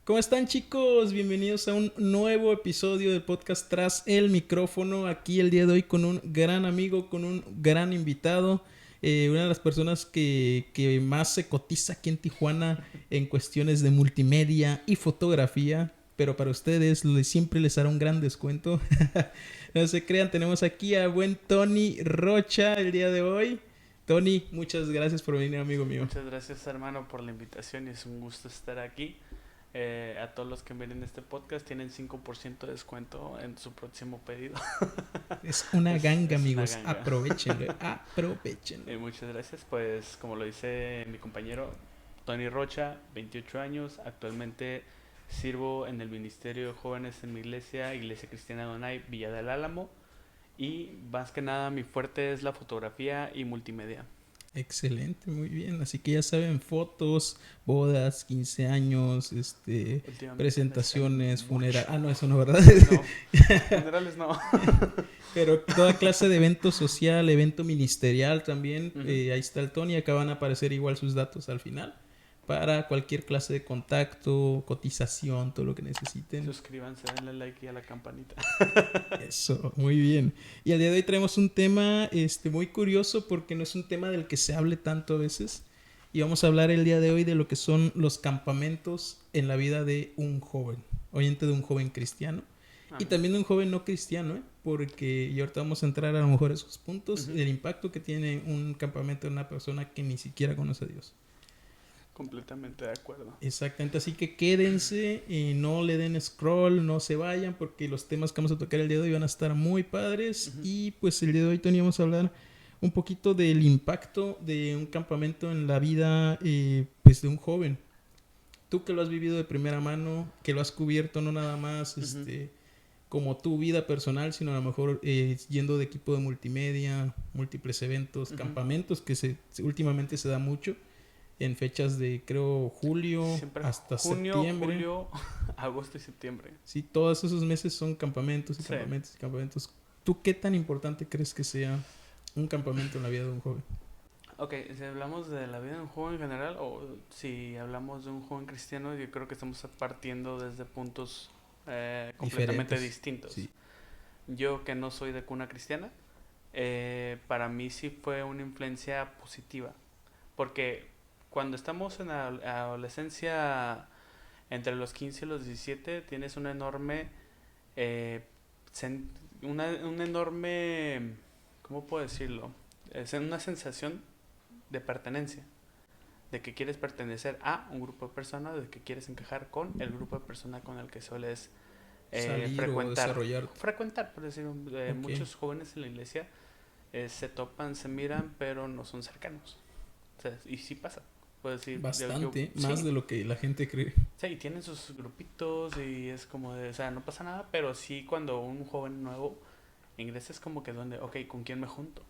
¿Cómo están, chicos? Bienvenidos a un nuevo episodio del podcast Tras el Micrófono. Aquí el día de hoy con un gran amigo, con un gran invitado. Una de las personas que más se cotiza aquí en Tijuana en cuestiones de multimedia y fotografía. Pero para ustedes siempre les hará un gran descuento. No se crean, tenemos aquí a buen Tony Rocha el día de hoy. Tony, muchas gracias por venir, amigo mío. Muchas gracias, hermano, por la invitación y es un gusto estar aquí. A todos los que miren este podcast tienen 5% de descuento en su próximo pedido. Es una ganga, Es una amigos. ganga. Aprovechenlo, aprovechenlo. Muchas gracias. Pues como lo dice mi compañero Tony Rocha, 28 años. Actualmente sirvo en el Ministerio de Jóvenes en mi iglesia, Iglesia Cristiana Donay, Villa del Álamo. Y más que nada mi fuerte es la fotografía y multimedia. Excelente, muy bien. Así que ya saben, fotos, bodas, 15 años, Últimamente me está yendo presentaciones, funeral. mucho. Ah, no, eso no, ¿verdad? No, funerales no. Pero toda clase de evento social, evento ministerial también. Ujú. Ahí está el Tony. Acá van a aparecer igual sus datos al final. Para cualquier clase de contacto, cotización, todo lo que necesiten. Suscríbanse, denle like y a la campanita. Eso, muy bien. Y al día de hoy traemos un tema muy curioso porque no es un tema del que se hable tanto a veces. Y vamos a hablar el día de hoy de lo que son los campamentos en la vida de un joven, oyente de un joven cristiano. Y Amén. también de un joven no cristiano, ¿eh? Porque y ahorita vamos a entrar a lo mejor a esos puntos, Ujú. el impacto que tiene un campamento en una persona que ni siquiera conoce a Dios. Completamente de acuerdo. Exactamente, así que quédense y no le den scroll, no se vayan porque los temas que vamos a tocar el día de hoy van a estar muy padres. Ujú. Y pues el día de hoy teníamos a hablar un poquito del impacto de un campamento en la vida pues de un joven. Tú que lo has vivido de primera mano, que lo has cubierto no nada más Ujú. como tu vida personal, sino a lo mejor yendo de equipo de multimedia, múltiples eventos, Ujú. campamentos que últimamente se da mucho en fechas de, creo, julio Siempre hasta junio, septiembre. julio, agosto y septiembre. Sí, todos esos meses son campamentos y Sí. campamentos y campamentos. ¿Tú qué tan importante crees que sea un campamento en la vida de un joven? Ok, si hablamos de la vida de un joven en general o si hablamos de un joven cristiano, yo creo que estamos partiendo desde puntos completamente Diferentes. distintos. Sí. Yo que no soy de cuna cristiana, para mí sí fue una influencia positiva. Porque cuando estamos en la adolescencia, entre los 15 y los 17, tienes una enorme, eh, una enorme, ¿cómo puedo decirlo? Es una sensación de pertenencia, de que quieres pertenecer a un grupo de personas, de que quieres encajar con el grupo de personas con el que sueles Salir o frecuentar. desarrollarte. Frecuentar, por decir, Ok. muchos jóvenes en la iglesia se topan, se miran, pero no son cercanos. O sea, y sí pasa. Puedo decir, Bastante, más sí, de lo que la gente cree. sí, y tienen sus grupitos y es como de, o sea, no pasa nada, pero sí cuando un joven nuevo ingresa es como que donde, ok, ¿con quién me junto?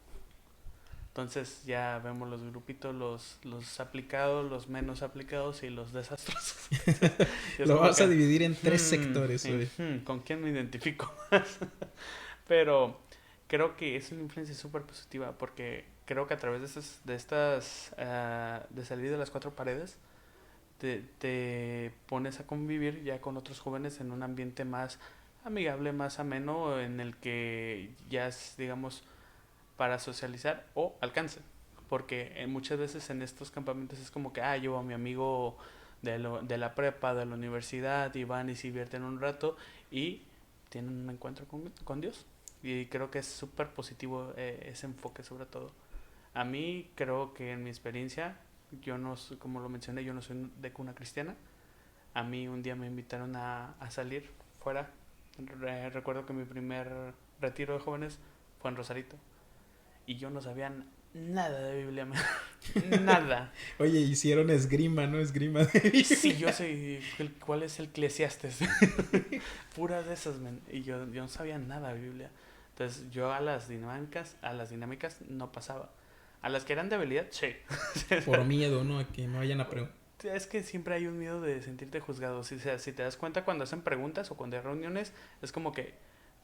Entonces ya vemos los grupitos, los aplicados, los menos aplicados y los desastrosos. Y es Lo como vas a que, dividir en tres sectores hoy. ¿con quién me identifico? Pero creo que es una influencia súper positiva porque creo que a través de estas, de salir de las cuatro paredes, te pones a convivir ya con otros jóvenes en un ambiente más amigable, más ameno, en el que ya es, digamos, para socializar o alcance. Porque muchas veces en estos campamentos es como que, llevo a mi amigo de la prepa, de la universidad, y van y se divierten un rato y tienen un encuentro con Dios. Y creo que es súper positivo ese enfoque sobre todo. A mí creo que en mi experiencia, yo no, como lo mencioné, yo no soy de cuna cristiana. A mí un día me invitaron a salir fuera. Recuerdo que mi primer retiro de jóvenes fue en Rosarito y yo no sabía nada de Biblia, nada. Oye, hicieron esgrima, ¿no? Esgrima de Sí, yo Biblia. sé cuál es el Eclesiastes. Puras de esas, men. Y yo no sabía nada de Biblia. Entonces yo a las dinámicas no pasaba. A las que eran de habilidad, sí. Por miedo, ¿no? A que no vayan a preguntar. Es que siempre hay un miedo de sentirte juzgado. O sea, si te das cuenta cuando hacen preguntas o cuando hay reuniones, es como que,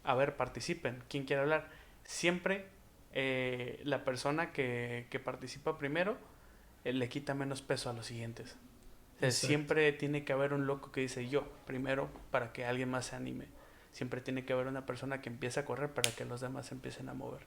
a ver, participen. ¿Quién quiere hablar? Siempre la persona que participa primero le quita menos peso a los siguientes. O sea, Exacto. siempre tiene que haber un loco que dice yo primero para que alguien más se anime. Siempre tiene que haber una persona que empiece a correr para que los demás se empiecen a mover.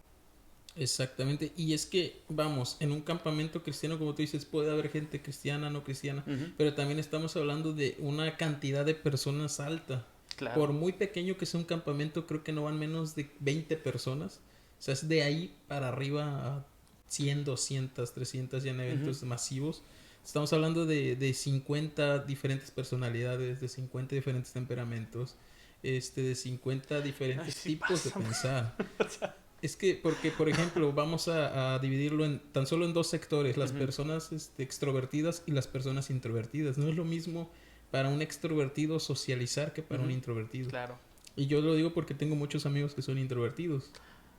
Exactamente. Y es que, vamos, en un campamento cristiano, como tú dices, puede haber gente cristiana, no cristiana, Ujú. pero también estamos hablando de una cantidad de personas alta. Claro. Por muy pequeño que sea un campamento, creo que no van menos de 20 personas. O sea, es de ahí para arriba a 100, 200, 300 ya en Ujú. eventos masivos. Estamos hablando de 50 diferentes personalidades, de 50 diferentes temperamentos, de 50 Ay, diferentes sí tipos de pasa. pensar. O sea, Es que, porque, por ejemplo, vamos a dividirlo en tan solo en dos sectores, las ujú. personas extrovertidas y las personas introvertidas. No es lo mismo para un extrovertido socializar que para un Ujú. introvertido. Claro. Y yo lo digo porque tengo muchos amigos que son introvertidos.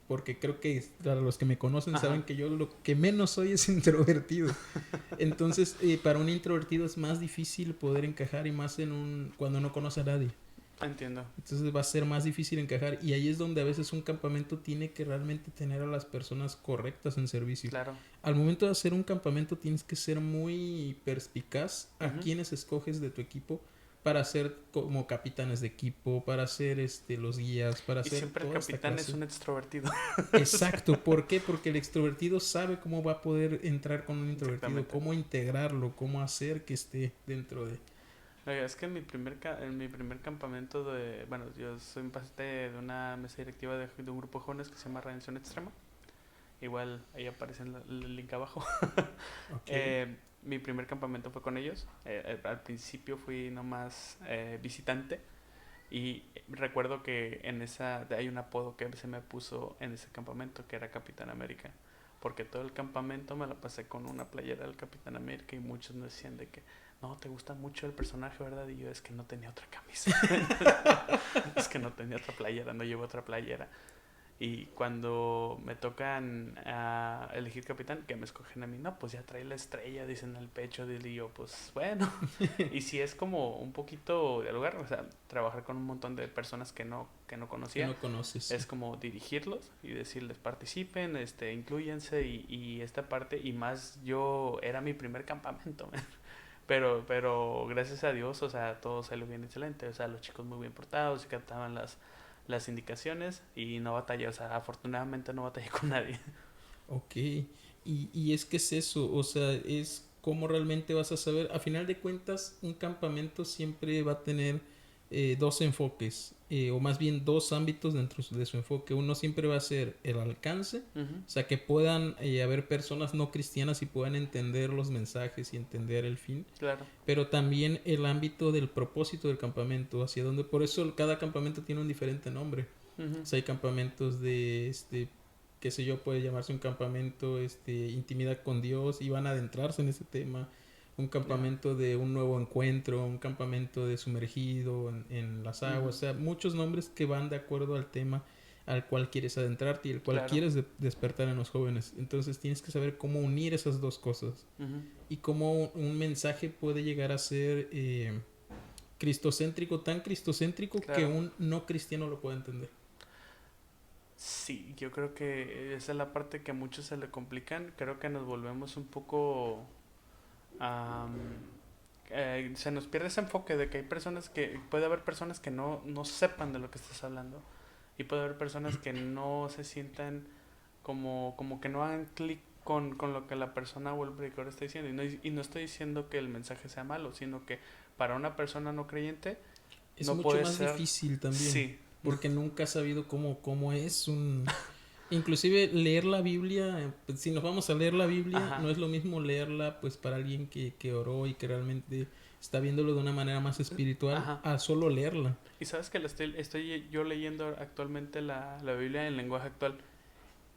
Porque creo que para los que me conocen Ajá. saben que yo lo que menos soy es introvertido. Entonces, para un introvertido es más difícil poder encajar y más cuando no conoce a nadie. Entiendo. Entonces va a ser más difícil encajar y ahí es donde a veces un campamento tiene que realmente tener a las personas correctas en servicio. Claro. Al momento de hacer un campamento tienes que ser muy perspicaz a Ujú. quienes escoges de tu equipo para ser como capitanes de equipo, para ser los guías, para Y hacer siempre el toda esta capitán es clase. un extrovertido. O sea, Exacto, ¿por qué? Porque el extrovertido sabe cómo va a poder entrar con un introvertido, exactamente. cómo integrarlo, cómo hacer que esté dentro de... Oiga, es que en mi primer campamento de... Bueno, yo soy parte de una mesa directiva de un grupo de jóvenes que se llama Redención Extrema. Igual ahí aparece el link abajo. Ok, Mi primer campamento fue con ellos. Al principio fui nomás visitante. Y recuerdo que hay un apodo que se me puso en ese campamento que era Capitán América. Porque todo el campamento me la pasé con una playera del Capitán América y muchos me decían de que no, te gusta mucho el personaje, ¿verdad? Y yo es que no tenía otra camisa. Es que no tenía otra playera, no llevo otra playera. Y cuando me tocan a elegir capitán, que me escogen a mí, no, pues ya trae la estrella, dicen al pecho, y yo, pues bueno. Y si es como un poquito de lugar, o sea, trabajar con un montón de personas que no que conocía, no conoces, sí. es como dirigirlos y decirles participen, incluyense y esta parte, y más yo era mi primer campamento, man. Pero gracias a Dios, o sea, todo salió bien excelente, o sea, los chicos muy bien portados y cantaban las indicaciones y no batallé, o sea, afortunadamente no batallé con nadie. Ok, y es que es eso, o sea, es cómo realmente vas a saber, a final de cuentas, un campamento siempre va a tener dos enfoques, o más bien dos ámbitos dentro de su enfoque. Uno siempre va a ser el alcance, Ujú. o sea, que puedan haber personas no cristianas y puedan entender los mensajes y entender el fin, Claro. pero también el ámbito del propósito del campamento, hacia donde, por eso cada campamento tiene un diferente nombre. Ujú. O sea, hay campamentos de qué sé yo, puede llamarse un campamento intimidad con Dios y van a adentrarse en ese tema. Un Ya. campamento de un nuevo encuentro, un campamento de sumergido en las Ujú. aguas, o sea, muchos nombres que van de acuerdo al tema al cual quieres adentrarte y el cual Claro. quieres despertar en los jóvenes. Entonces tienes que saber cómo unir esas dos cosas Ujú. y cómo un mensaje puede llegar a ser cristocéntrico, tan cristocéntrico que Claro. un no cristiano lo puede entender. Sí, yo creo que esa es la parte que a muchos se le complican. Creo que nos volvemos un poco... am, se nos pierde ese enfoque de que hay personas que... Puede haber personas que no sepan de lo que estás hablando. Y puede haber personas que no se sientan como que no hagan clic con lo que la persona o el predicador está diciendo. Y no estoy diciendo que el mensaje sea malo, sino que para una persona no creyente Es no mucho puede más ser... difícil también, Sí. porque nunca has sabido cómo es un... Inclusive leer la Biblia, pues, si nos vamos a leer la Biblia, Ajá. no es lo mismo leerla pues para alguien que oró y que realmente está viéndolo de una manera más espiritual Ajá. a solo leerla. Y sabes que estoy yo leyendo actualmente la Biblia en lenguaje actual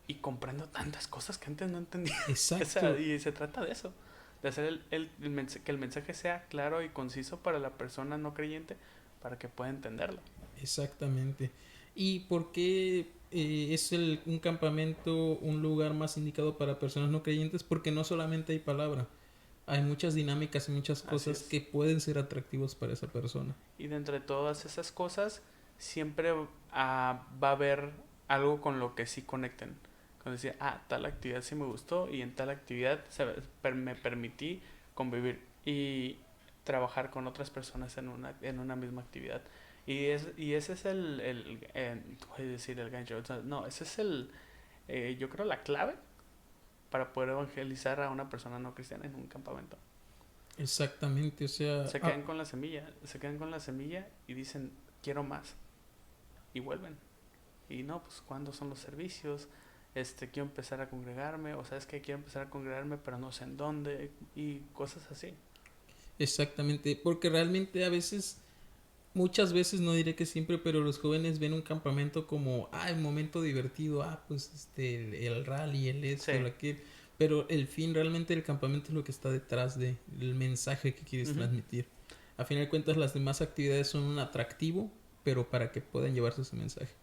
y comprendo tantas cosas que antes no entendía. O sea, Exacto, y se trata de eso, de hacer que el mensaje sea claro y conciso para la persona no creyente para que pueda entenderlo. exactamente. ¿Y por qué es un campamento un lugar más indicado para personas no creyentes? Porque no solamente hay palabra, hay muchas dinámicas y muchas Así cosas es. que pueden ser atractivos para esa persona. Y de entre todas esas cosas, siempre va a haber algo con lo que sí conecten. Cuando decía, tal actividad sí me gustó y en tal actividad me permití convivir. Y trabajar con otras personas en una misma actividad. Y ese es voy a decir el gancho, o sea, no, ese es yo creo la clave para poder evangelizar a una persona no cristiana en un campamento. Exactamente, o sea... Se quedan con la semilla, y dicen, quiero más, y vuelven. Y no, pues, ¿cuándo son los servicios? Quiero empezar a congregarme, o sabes que quiero empezar a congregarme, pero no sé en dónde, y cosas así. Exactamente, porque realmente a veces, muchas veces, no diré que siempre, pero los jóvenes ven un campamento como, un momento divertido, pues el rally, el esto, Sí. el aquel, pero el fin realmente del campamento es lo que está detrás del mensaje que quieres transmitir. A final de cuentas, las demás actividades son un atractivo, pero para que puedan llevarse ese mensaje.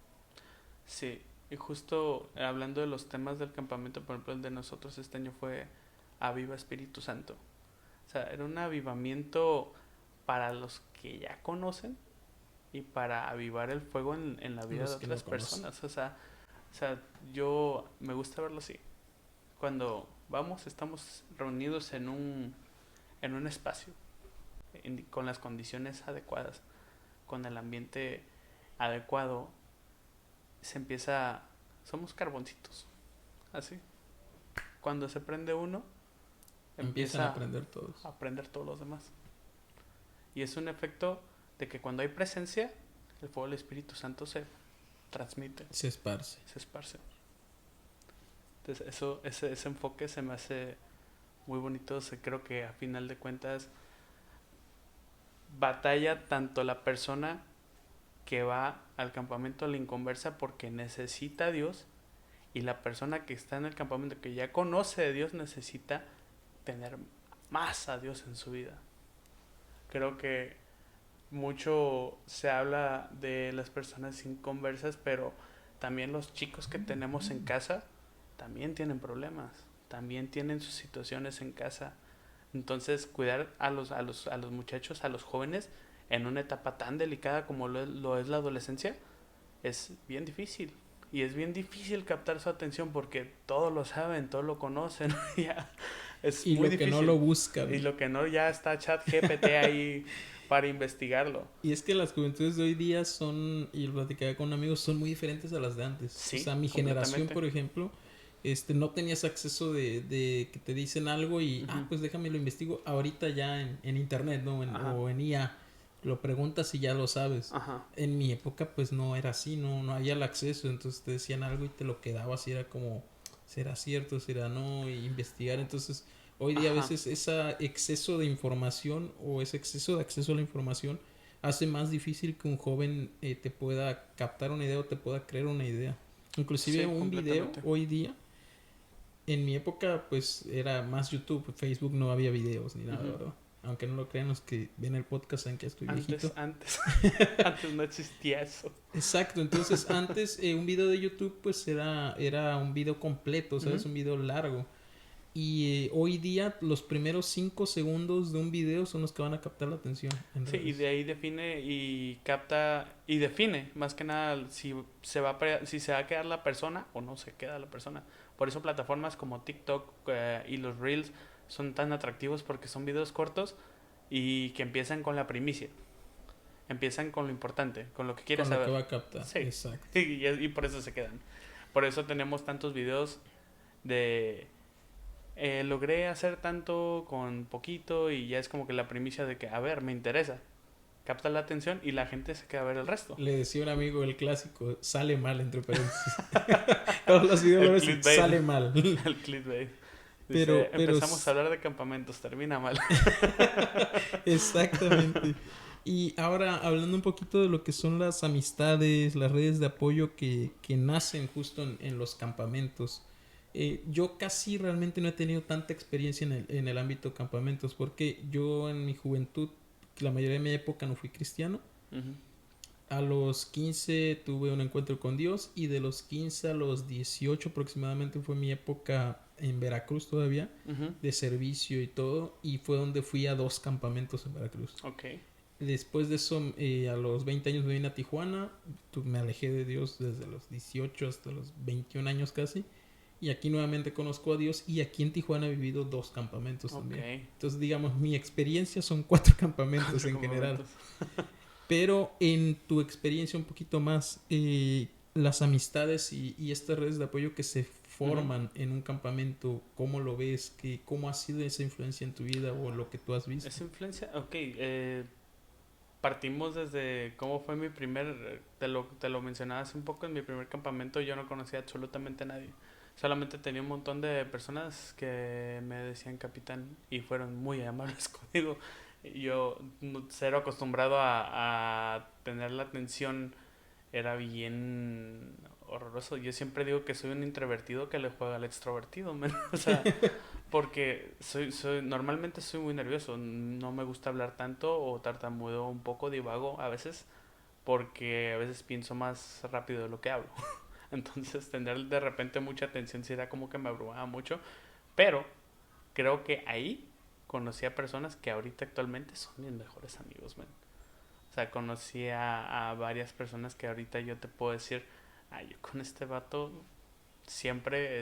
Sí, y justo hablando de los temas del campamento, por ejemplo, el de nosotros este año fue Aviva Espíritu Santo. O sea, era un avivamiento para los que ya conocen y para avivar el fuego en la vida de otras personas. O sea, yo me gusta verlo así. Cuando estamos reunidos en un espacio, con las condiciones adecuadas, con el ambiente adecuado, somos carboncitos, así. Cuando se prende uno, Empiezan empieza a aprender todos los demás. Y es un efecto de que cuando hay presencia, el fuego del Espíritu Santo se transmite. Se esparce. Entonces ese enfoque se me hace muy bonito. Creo que a final de cuentas batalla tanto la persona que va al campamento a la inconversa porque necesita a Dios, y la persona que está en el campamento que ya conoce de Dios necesita tener más a Dios en su vida. Creo que mucho se habla de las personas inconversas, pero también los chicos que tenemos en casa también tienen problemas, también tienen sus situaciones en casa. Entonces, cuidar a los muchachos, a los jóvenes, en una etapa tan delicada como lo es la adolescencia, es bien difícil. Y es bien difícil captar su atención porque todos lo saben, todos lo conocen. Ya es y muy lo difícil. Que no lo buscan. Y lo que no, ya está ChatGPT ahí para investigarlo. Y es que las juventudes de hoy día son, y lo platicaba con amigos, son muy diferentes a las de antes. Sí, o sea, mi generación, por ejemplo, no tenías acceso de que te dicen algo y, pues déjame lo investigo ahorita ya en internet, ¿no? O en IA. Lo preguntas y ya lo sabes. Ajá. En mi época, pues no era así, no había el acceso. Entonces te decían algo y te lo quedabas y era como, ¿será cierto? ¿Será no? Y investigar. Entonces, hoy día a veces ese exceso de información o ese exceso de acceso a la información hace más difícil que un joven te pueda captar una idea o te pueda crear una idea. Inclusive un video hoy día, en mi época pues era más YouTube, Facebook no había videos ni nada, ¿verdad? Aunque no lo crean los que ven el podcast, saben que estoy viejito. Antes no existía eso. Exacto, entonces antes un video de YouTube pues era un video completo, ¿sabes? Un video largo. Y hoy día los primeros 5 segundos de un video son los que van a captar la atención. Sí, y de ahí define y capta y define más que nada si se va a quedar la persona o no se queda la persona. Por eso plataformas como TikTok y los Reels son tan atractivos porque son videos cortos y que empiezan con la primicia. Empiezan con lo importante, con lo que quieres saber. Con lo que va a captar. Sí. Exacto. Y por eso se quedan. Por eso tenemos tantos videos de logré hacer tanto con poquito y ya es como que la primicia de que, a ver, me interesa. Capta la atención y la gente se queda a ver el resto. Le decía un amigo el clásico, sale mal, entre paréntesis. Todos los videos sale mal. El clickbait. Dice, empezamos a hablar de campamentos, termina mal. Exactamente. Y ahora hablando un poquito de lo que son las amistades, las redes de apoyo que nacen justo en los campamentos. Yo casi realmente no he tenido tanta experiencia en el ámbito de campamentos porque yo en mi juventud, la mayoría de mi época no fui cristiano. A los 15 tuve un encuentro con Dios y de los 15 a los 18 aproximadamente fue mi época en Veracruz todavía, de servicio y todo, y fue donde fui a 2 campamentos en Veracruz. Okay. Después de eso, a los 20 años me vine a Tijuana, me alejé de Dios desde los 18 hasta los 21 años casi, y aquí nuevamente conozco a Dios, y aquí en Tijuana he vivido 2 campamentos también. Ok. Entonces, digamos, mi experiencia son 4 campamentos Cuatro en general. campamentos. Pero en tu experiencia un poquito más, las amistades y estas redes de apoyo que se Ujú. forman en un campamento, ¿cómo lo ves? ¿Cómo ha sido esa influencia en tu vida o lo que tú has visto? Esa influencia, ok, partimos desde cómo fue mi primer, te lo mencionaba hace un poco, en mi primer campamento yo no conocía absolutamente a nadie. Solamente tenía un montón de personas que me decían capitán y fueron muy amables conmigo. Yo, cero acostumbrado a tener la atención, era bien horroroso. Yo siempre digo que soy un introvertido que le juega al extrovertido, men. O sea, porque normalmente soy muy nervioso, no me gusta hablar tanto o tartamudeo un poco, divago a veces, porque a veces pienso más rápido de lo que hablo. Entonces tener de repente mucha atención sí era como que me abrumaba mucho, pero creo que ahí conocí a personas que ahorita actualmente son mis mejores amigos, man. O sea, conocí a varias personas que ahorita yo te puedo decir, ay, yo con este vato siempre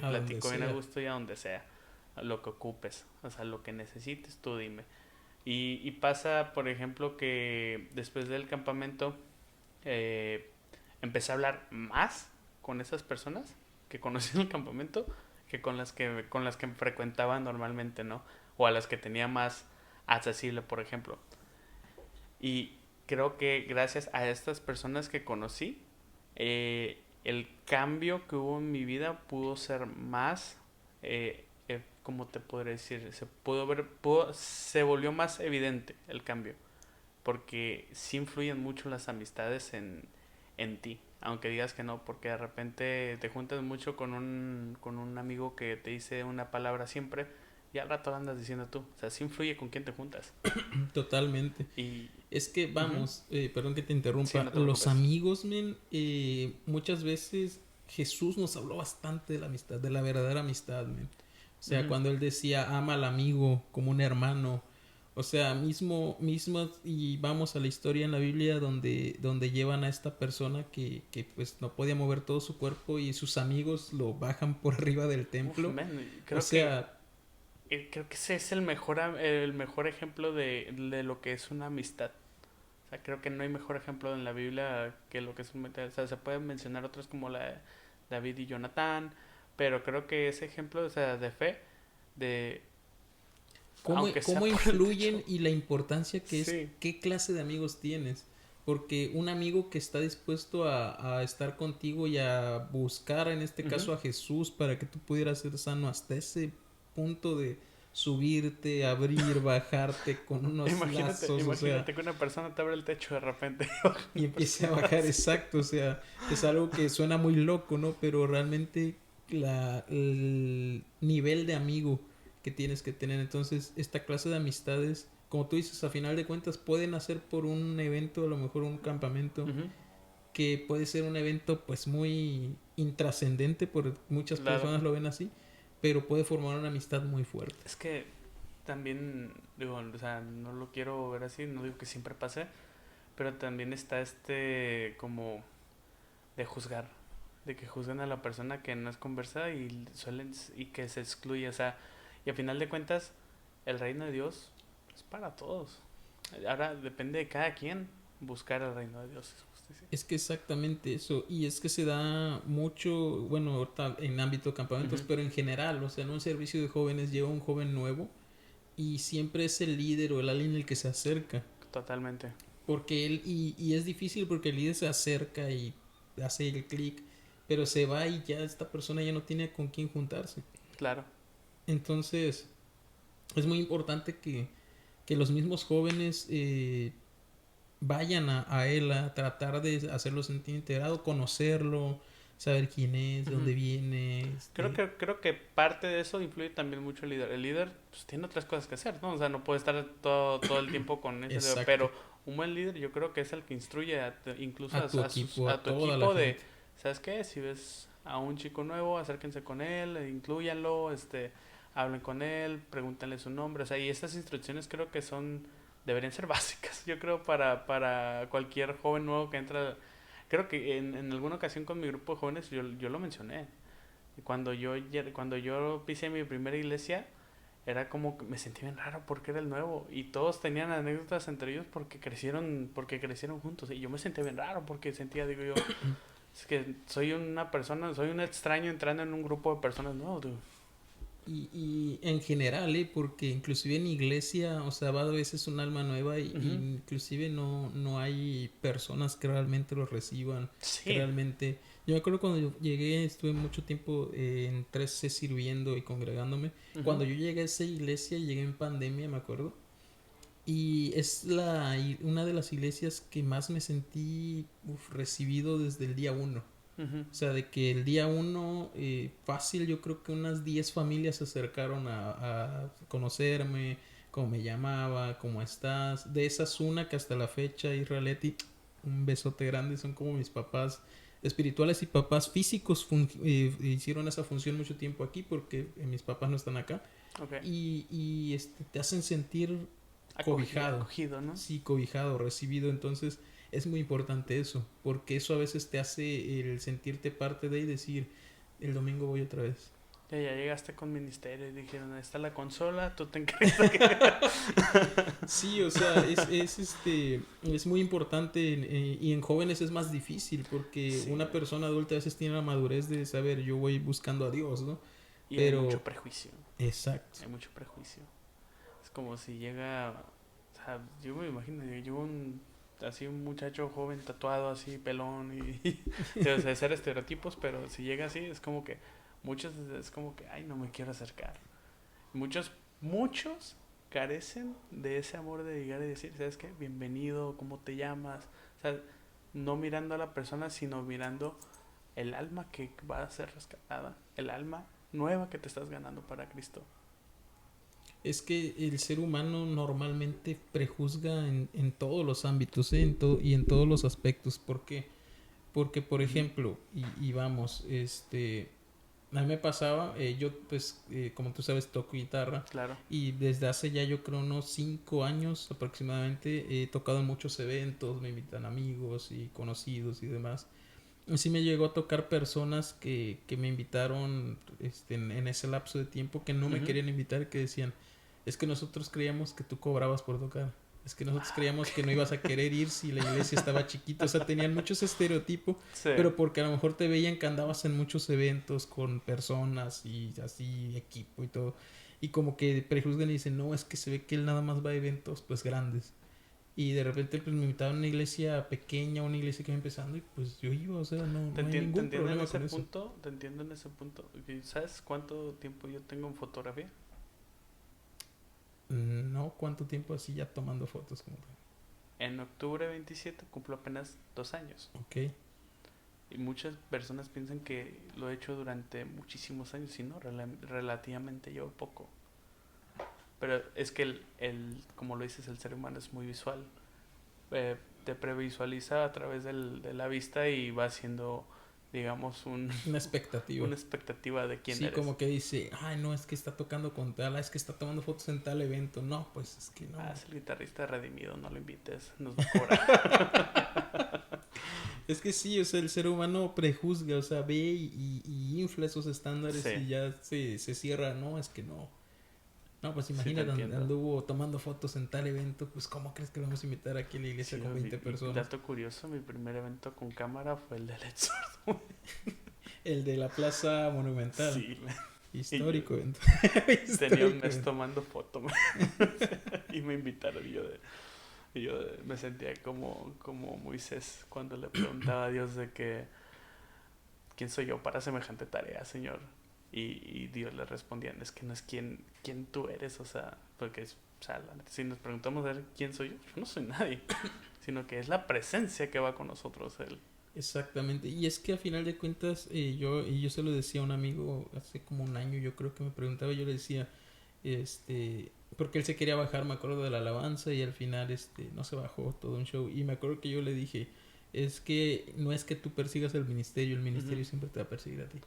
A donde platico bien a sea. gusto y a donde sea, a lo que ocupes, o sea, lo que necesites, tú dime. Y pasa, por ejemplo, que después del campamento eh, empecé a hablar más con esas personas que conocí en el campamento que con las que frecuentaba normalmente, ¿no? O a las que tenía más accesible, por ejemplo. Y creo que gracias a estas personas que conocí, el cambio que hubo en mi vida pudo ser más, ¿cómo te podría decir? Se volvió más evidente el cambio, porque sí influyen mucho las amistades en ti, aunque digas que no, porque de repente te juntas mucho con un amigo que te dice una palabra siempre y al rato la andas diciendo tú, o sea, sí influye con quién te juntas. Totalmente. Y... Es que, ujú. vamos, perdón que te Sí, interrumpa, no te los preocupes. amigos, men, muchas veces Jesús nos habló bastante de la amistad, de la verdadera amistad, men. O sea, Ujú. cuando él decía, ama al amigo como un hermano. O sea, mismo, y vamos a la historia en la Biblia donde llevan a esta persona que pues no podía mover todo su cuerpo y sus amigos lo bajan por arriba del Uf, templo. man, O sea, creo que ese es el mejor ejemplo de lo que es una amistad. O sea, creo que no hay mejor ejemplo en la Biblia que lo que es un... O sea, se pueden mencionar otros como la de David y Jonatán, pero creo que ese ejemplo, o sea, de fe, de... cómo, Aunque sea cómo por el influyen techo. y la importancia que es Sí. qué clase de amigos tienes. Porque un amigo que está dispuesto a estar contigo y a buscar, en este Ujú. caso, a Jesús para que tú pudieras ser sano hasta ese punto de subirte, abrir, bajarte con unos Imagínate, lazos, o sea, imagínate que una persona te abre el techo de repente y y una empiece a persona bajar, así. exacto, o sea, es algo que suena muy loco, ¿no? Pero realmente el nivel de amigo que tienes que tener, entonces, esta clase de amistades, como tú dices, a final de cuentas pueden hacer por un evento, a lo mejor un campamento, Ujú. que puede ser un evento pues muy intrascendente, por muchas Claro. personas lo ven así, pero puede formar una amistad muy fuerte. Es que también, digo, o sea, no lo quiero ver así, no digo que siempre pase, pero también está como de juzgar, de que juzgan a la persona que no es conversa y que se excluye, o sea, y a final de cuentas el reino de Dios es para todos. Ahora depende de cada quien buscar el reino de Dios, es justicia. Es que exactamente eso, y es que se da mucho, bueno, ahorita en ámbito de campamentos, Ujú. pero en general, o sea, en un servicio de jóvenes lleva un joven nuevo y siempre es el líder o el alguien el que se acerca, Totalmente, porque y es difícil porque el líder se acerca y hace el clic, pero se va y ya esta persona ya no tiene con quién juntarse. claro. Entonces, es muy importante que los mismos jóvenes vayan a él a tratar de hacerlo sentir integrado, conocerlo, saber quién es, de Ujú. dónde viene, Creo que parte de eso influye también mucho el líder. El líder pues, tiene otras cosas que hacer, ¿no? O sea, no puede estar todo el tiempo con ese líder. exacto, Pero un buen líder yo creo que es el que instruye incluso a tu equipo, a a tu toda la equipo gente. ¿sabes qué? Si ves a un chico nuevo, acérquense con él, incluyanlo, hablen con él, pregúntenle su nombre. O sea, y estas instrucciones creo que deberían ser básicas, yo creo, para cualquier joven nuevo que entra. Creo que en alguna ocasión con mi grupo de jóvenes yo lo mencioné. Cuando yo pisé mi primera iglesia, era como que me sentí bien raro porque era el nuevo. Y todos tenían anécdotas entre ellos porque crecieron juntos. Y yo me sentía bien raro porque sentía, digo yo, es que soy una persona, soy un extraño entrando en un grupo de personas nuevos, dude. Y en general, porque inclusive en iglesia, o sea, va a veces un alma nueva y Ujú. inclusive no hay personas que realmente lo reciban, que Sí. realmente... Yo me acuerdo cuando yo llegué, estuve mucho tiempo en 3C sirviendo y congregándome. Ujú. Cuando yo llegué a esa iglesia, llegué en pandemia, me acuerdo. Y es una de las iglesias que más me sentí recibido desde el día uno. Ujú. O sea, de que el día uno, fácil, yo creo que unas 10 familias se acercaron a conocerme, cómo me llamaba, cómo estás. De esas una que hasta la fecha, Israeleti, un besote grande, son como mis papás espirituales y papás físicos hicieron esa función mucho tiempo aquí porque mis papás no están acá. Ok. Y te hacen sentir cobijado, Acogido, ¿no? sí, cobijado, recibido. Entonces es muy importante eso, porque eso a veces te hace el sentirte parte de y decir, el domingo voy otra vez. Ya llegaste con ministerio y dijeron, ahí está la consola, tú te encargas de que... Sí, o sea, es muy importante y en jóvenes es más difícil porque Sí, una persona adulta a veces tiene la madurez de saber, yo voy buscando a Dios, ¿no? y hay mucho Pero, prejuicio, exacto. hay mucho prejuicio. Es como si llega, o sea, yo me imagino, así un muchacho joven tatuado, así pelón o sea, de ser estereotipos, pero si llega así es como que muchos es como que, ay, no me quiero acercar. Muchos carecen de ese amor de llegar y decir, ¿sabes qué? Bienvenido, ¿cómo te llamas? O sea, no mirando a la persona, sino mirando el alma que va a ser rescatada, el alma nueva que te estás ganando para Cristo. Es que el ser humano normalmente prejuzga en todos los ámbitos, ¿eh? Y en todos los aspectos. ¿Por qué? Porque, por Ujú. ejemplo, y vamos, a mí me pasaba, yo pues, como tú sabes, toco guitarra Claro. y desde hace ya yo creo unos 5 años aproximadamente he tocado en muchos eventos, me invitan amigos y conocidos y demás. Y sí me llegó a tocar personas que me invitaron en ese lapso de tiempo que no me Ujú. querían invitar, que decían, es que nosotros creíamos que tú cobrabas por tocar. Es que nosotros Ah, creíamos que no ok. ibas a querer ir si la iglesia estaba chiquita. O sea, tenían muchos estereotipos, Sí. pero porque a lo mejor te veían que andabas en muchos eventos con personas y así, equipo y todo. Y como que prejuzgan y dicen, no, es que se ve que él nada más va a eventos pues grandes. Y de repente pues me invitaban a una iglesia pequeña, una iglesia que iba empezando y pues yo iba, o sea, no hay Te ningún entiendo en problema ese con eso. punto, te entiendo en ese punto. Ok, ¿sabes cuánto tiempo yo tengo en fotografía? No, ¿cuánto tiempo así ya tomando fotos como tal? En octubre 27 cumplo apenas 2 años. Ok. Y muchas personas piensan que lo he hecho durante muchísimos años y no, relativamente llevo poco. Pero es que como lo dices, el ser humano es muy visual. Te previsualiza a través de la vista y va haciendo, digamos, Una expectativa. una expectativa de quién Sí, eres. como que dice, ay, no, es que está tocando con tal, es que está tomando fotos en tal evento. No, pues es que no. Ah, es el guitarrista redimido, no lo invites, nos va a cobrar. Es que sí, o sea, el ser humano prejuzga, o sea, ve y infla esos estándares Sí, y ya se cierra, no, es que no. No, pues sí te imagínate, entiendo. anduvo tomando fotos en tal evento, pues ¿cómo crees que vamos a invitar aquí a la iglesia Sí, con 20 y personas? dato curioso, mi primer evento con cámara fue el de Led Sordo. El de la Plaza Monumental. Sí, y yo Histórico evento. tenía un Histórico mes evento. tomando foto y me invitaron me sentía como Moisés cuando le preguntaba a Dios de que ¿quién soy yo para semejante tarea, Señor? Y Dios le respondía, es que no es quién tú eres, o sea, porque o sea, si nos preguntamos a ver quién soy yo no soy nadie, sino que es la presencia que va con nosotros, Él. Exactamente. Y es que a final de cuentas, yo se lo decía a un amigo hace como un año, yo creo que me preguntaba, yo le decía, porque él se quería bajar, me acuerdo de la alabanza y al final, no se bajó todo un show. Y me acuerdo que yo le dije, es que no es que tú persigas el Ujú. ministerio siempre te va a perseguir a ti.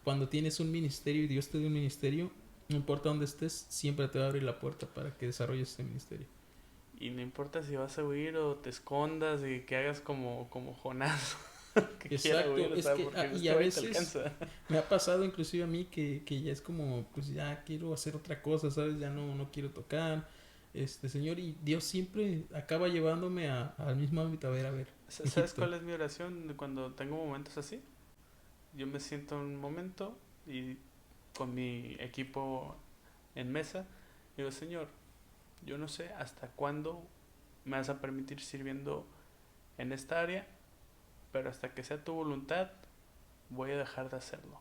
Cuando tienes un ministerio y Dios te da un ministerio, no importa dónde estés, siempre te va a abrir la puerta para que desarrolles ese ministerio. Y no importa si vas a huir o te escondas y que hagas como Jonás. que quiera, güey, o es sea, que, porque y este a güey te veces alcanza. me ha pasado inclusive a mí que ya es como, pues ya quiero hacer otra cosa, ¿sabes? Ya no quiero tocar, Señor, y Dios siempre acaba llevándome al mismo ámbito, a ver, ¿Sabes hijito. cuál es mi oración cuando tengo momentos así? Yo me siento en un momento y con mi equipo en mesa, digo, Señor, yo no sé hasta cuándo me vas a permitir sirviendo en esta área, pero hasta que sea tu voluntad, voy a dejar de hacerlo.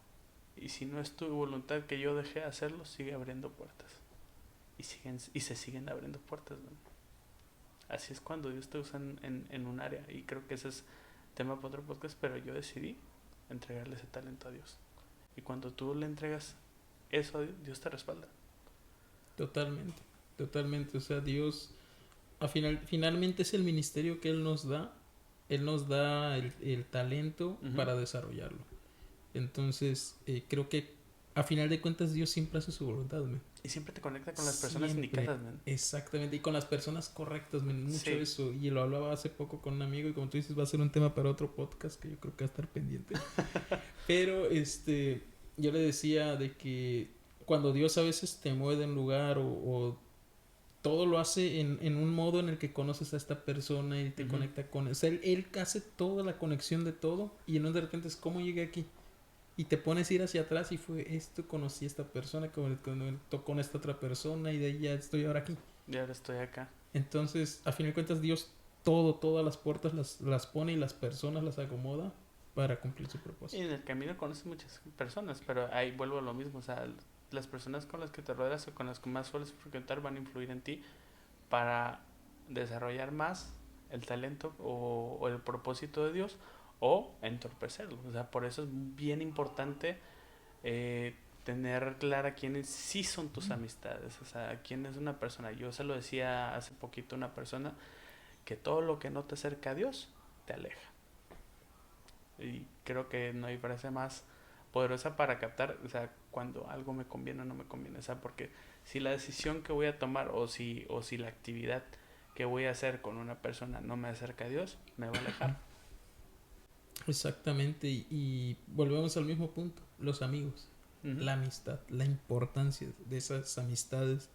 Y si no es tu voluntad que yo deje de hacerlo, sigue abriendo puertas. Y se siguen abriendo puertas, ¿no? Así es cuando Dios te usa en un área. Y creo que ese es tema para otro podcast, pero yo decidí entregarle ese talento a Dios. Y cuando tú le entregas eso a Dios, Dios te respalda. Totalmente, totalmente. O sea, Dios, finalmente es el ministerio que Él nos da el talento Uh-huh. para desarrollarlo. Entonces, creo que a final de cuentas Dios siempre hace su voluntad, man. Y siempre te conecta con las personas Siempre, indicadas, man. exactamente, y con las personas correctas, man, mucho Sí. eso. Y lo hablaba hace poco con un amigo y como tú dices va a ser un tema para otro podcast que yo creo que va a estar pendiente. Pero yo le decía de que cuando Dios a veces te mueve de un lugar o todo lo hace en un modo en el que conoces a esta persona y te Uh-huh. conecta con él. O sea, él hace toda la conexión de todo y en un de repente es como llegué aquí. Y te pones a ir hacia atrás y fue esto, conocí a esta persona, conectó con esta otra persona y de ahí ya estoy ahora aquí. Y ahora estoy acá. Entonces, a fin de cuentas, Dios todas las puertas las pone y las personas las acomoda para cumplir su Y propósito. en el camino conoces muchas personas, pero ahí vuelvo a lo mismo. O sea, las personas con las que te rodeas o con las que más sueles frecuentar van a influir en ti para desarrollar más el talento o el propósito de Dios o entorpecerlo. O sea, por eso es bien importante tener clara quiénes sí son tus amistades. O sea, quién es una persona. Yo se lo decía hace poquito a una persona que todo lo que no te acerca a Dios te aleja. Y creo que no hay frase más poderosa para captar, o sea, cuando algo me conviene o no me conviene. O sea, porque si la decisión que voy a tomar o si la actividad que voy a hacer con una persona no me acerca a Dios, me va a alejar. Exactamente, y volvemos al mismo punto, los amigos, Uh-huh. la amistad, la importancia de esas amistades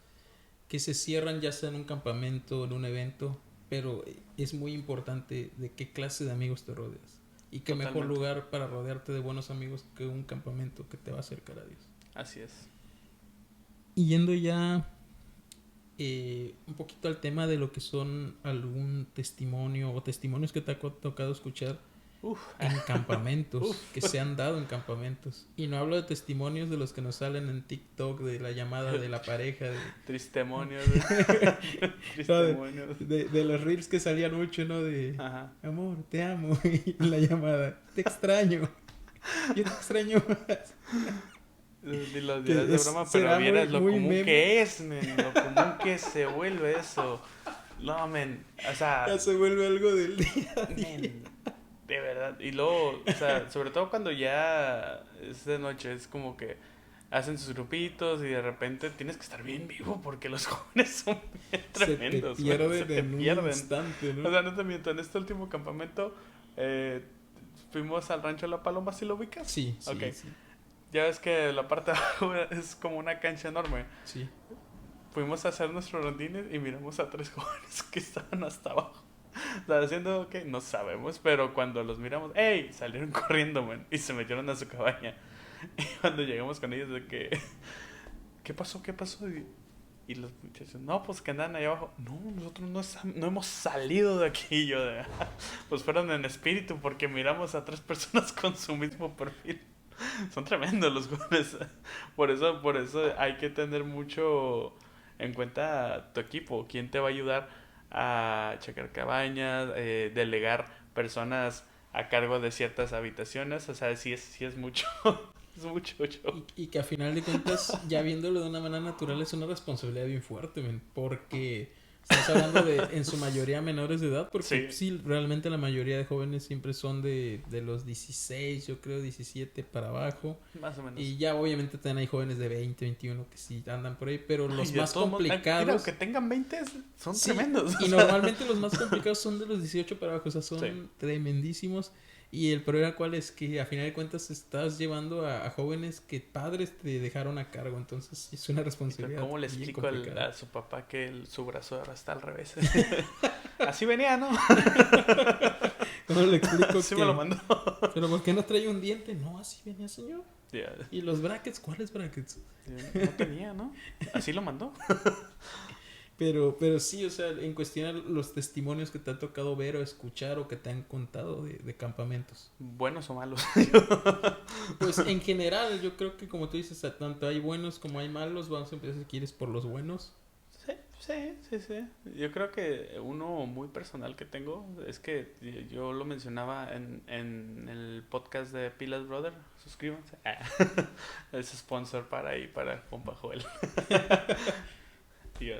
que se cierran ya sea en un campamento, en un evento, pero es muy importante de qué clase de amigos te rodeas. Y qué mejor Totalmente. lugar para rodearte de buenos amigos que un campamento que te va a acercar a Dios. Así es. Y yendo ya un poquito al tema de lo que son algún testimonio o testimonios que te ha tocado escuchar Uf. en campamentos, Uf. que se han dado en campamentos. Y no hablo de testimonios de los que nos salen en TikTok, de la llamada de la pareja, Tristemonios. Tristemonios. De los reels que salían mucho, ¿no? De Ajá. amor, te amo. Y la llamada, te extraño. Yo te extraño más. Y los dirás de broma, será pero vieras lo muy común meme. que es, men. Lo común que se vuelve eso. No, men. O sea, Ya se vuelve algo del día a día. men, de verdad. Y luego, o sea, sobre todo cuando ya es de noche, es como que hacen sus grupitos y de repente tienes que estar bien vivo porque los jóvenes son bien tremendos. Se te pierden se te en un pierden. instante, ¿no? O sea, no te miento, en este último campamento fuimos al rancho de La Paloma, ¿sí lo ubicas? Sí, sí, Ok. sí, Ya ves que la parte de abajo es como una cancha enorme. sí. Fuimos a hacer nuestros rondines y miramos a 3 jóvenes que estaban hasta abajo. O sea, haciendo que no sabemos, pero cuando los miramos, ¡ey! Salieron corriendo, man, y se metieron a su cabaña. Y cuando llegamos con ellos, de que, ¿qué pasó? ¿Qué pasó? Y los muchachos, no, pues que andan ahí abajo. No, nosotros no hemos salido de aquí. Y yo, pues fueron en espíritu porque miramos a 3 personas con su mismo perfil. Son tremendos los jóvenes. Por eso hay que tener mucho en cuenta tu equipo. ¿Quién te va a ayudar a checar cabañas, delegar personas a cargo de ciertas habitaciones? O sea, sí es mucho. Es mucho show. Y que a final de cuentas, ya viéndolo de una manera natural, es una responsabilidad bien fuerte, men, porque estás hablando de en su mayoría menores de edad, porque sí, realmente la mayoría de jóvenes siempre son de los 16, yo creo 17 para abajo. Más o menos. Y ya obviamente también hay jóvenes de 20, 21 que sí andan por ahí, pero los más Mira, complicados... que tengan 20 son Sí, tremendos. y normalmente los más complicados son de los 18 para abajo, o sea, son Sí. tremendísimos. Y el problema cuál es que a final de cuentas estás llevando a jóvenes que padres te dejaron a cargo, entonces es una responsabilidad ¿Cómo le bien explico complicada. a su papá que su brazo ahora está al revés? Así venía, ¿no? ¿Cómo le explico Así me lo que, mandó. pero por qué no trae un diente? No, así venía, señor. Ya, ¿Y los brackets? ¿Cuáles brackets? no tenía, ¿no? Así lo mandó. Pero sí, o sea, en cuestión a los testimonios que te ha tocado ver o escuchar o que te han contado de campamentos. Buenos o malos. Pues en general, yo creo que como tú dices, tanto hay buenos como hay malos. Vamos a empezar si quieres por los buenos. Sí. Yo creo que uno muy personal que tengo es que yo lo mencionaba en el podcast de Pilas Brother. Suscríbanse. Es sponsor para ahí, para compa Joel. Tío.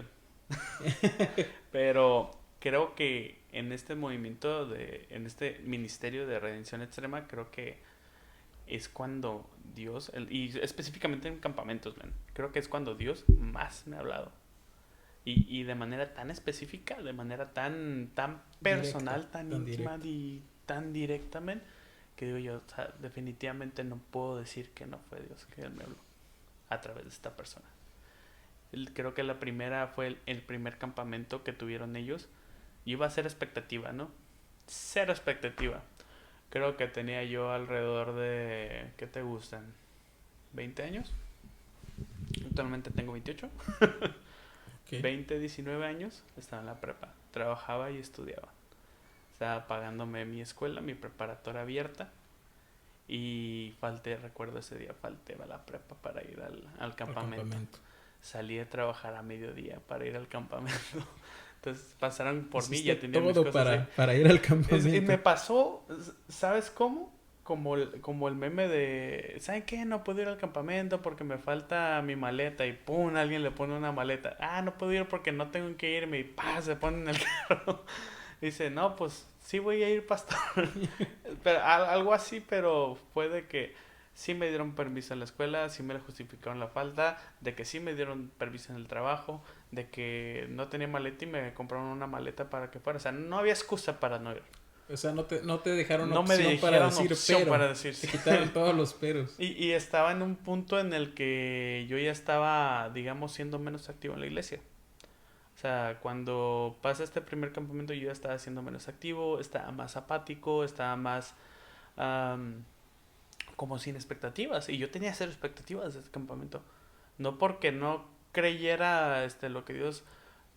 Pero creo que en este movimiento, en este ministerio de redención extrema, creo que es cuando Dios, y específicamente en campamentos, man, creo que es cuando Dios más me ha hablado. Y de manera tan específica, de manera tan Directa, personal, tan tan íntima directa. y tan directamente, que digo yo, o sea, definitivamente no puedo decir que no fue Dios que Él me habló a través de esta persona. Creo que la primera fue el primer campamento que tuvieron ellos. Y iba a ser expectativa, ¿no? Cero expectativa. Creo que tenía yo alrededor de, ¿qué te gustan? ¿20 años? Actualmente tengo 28. Ok. 20, 19 años, estaba en la prepa. Trabajaba y estudiaba. Estaba pagándome mi escuela, mi preparatoria abierta. Y recuerdo ese día, falté a la prepa para ir al Al campamento. campamento. Salí a trabajar a mediodía para ir al campamento. Entonces pasaron por mí, Hiciste ya tenía mis todo cosas ahí. para ir al Y me campamento. pasó, ¿sabes cómo? Como el meme de, ¿saben qué? No puedo ir al campamento porque me falta mi maleta y ¡pum! Alguien le pone una maleta. Ah, no puedo ir porque no tengo que irme y ¡pah! Se pone en el carro. Dice, no, pues sí voy a ir, pastor. Pero, algo así, pero fue de que sí me dieron permiso en la escuela, sí me justificaron la falta, de que sí me dieron permiso en el trabajo, de que no tenía maleta y me compraron una maleta para que fuera. O sea, no había excusa para no ir. O sea, no te dejaron No me opción para dijeron decir opción pero. para decir Te sí. quitaron todos los peros. Y estaba en un punto en el que yo ya estaba, digamos, siendo menos activo en la iglesia. O sea, cuando pasa este primer campamento yo ya estaba siendo menos activo, estaba más apático, estaba más am, como sin expectativas. Y yo tenía cero expectativas de este campamento. No porque no creyera lo que Dios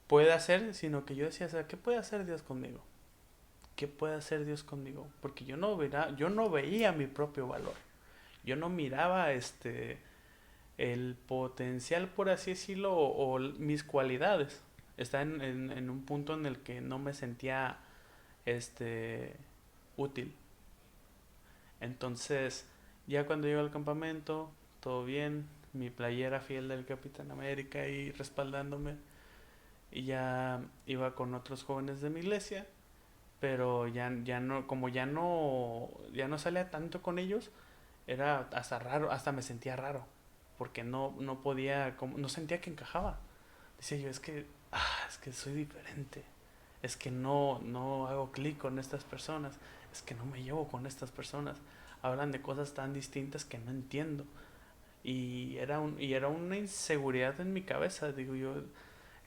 puede hacer, sino que yo decía, o sea, ¿qué puede hacer Dios conmigo? ¿Qué puede hacer Dios conmigo? Porque yo no veía mi propio valor. Yo no miraba el potencial, por así decirlo, o mis cualidades. Estaba en un punto en el que no me sentía este útil. Entonces, ya cuando llego al campamento, todo bien, mi playera fiel del Capitán América ahí respaldándome, y ya iba con otros jóvenes de mi iglesia, pero ya no, como ya no salía tanto con ellos, era hasta raro, hasta me sentía raro, porque no podía, no sentía que encajaba. Decía yo, es que soy diferente, es que no hago clic con estas personas, es que no me llevo con estas personas, hablan de cosas tan distintas que no entiendo. Y era una inseguridad en mi cabeza, digo yo,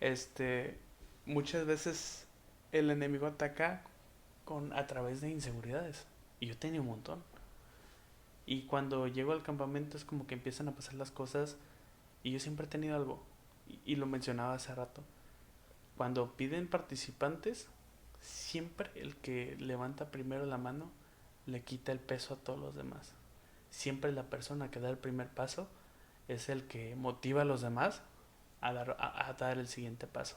este, muchas veces el enemigo ataca a través de inseguridades, y yo tenía un montón. Y cuando llego al campamento es como que empiezan a pasar las cosas, y yo siempre he tenido algo, y lo mencionaba hace rato. Cuando piden participantes, siempre el que levanta primero la mano le quita el peso a todos los demás. Siempre la persona que da el primer paso es el que motiva a los demás a dar el siguiente paso.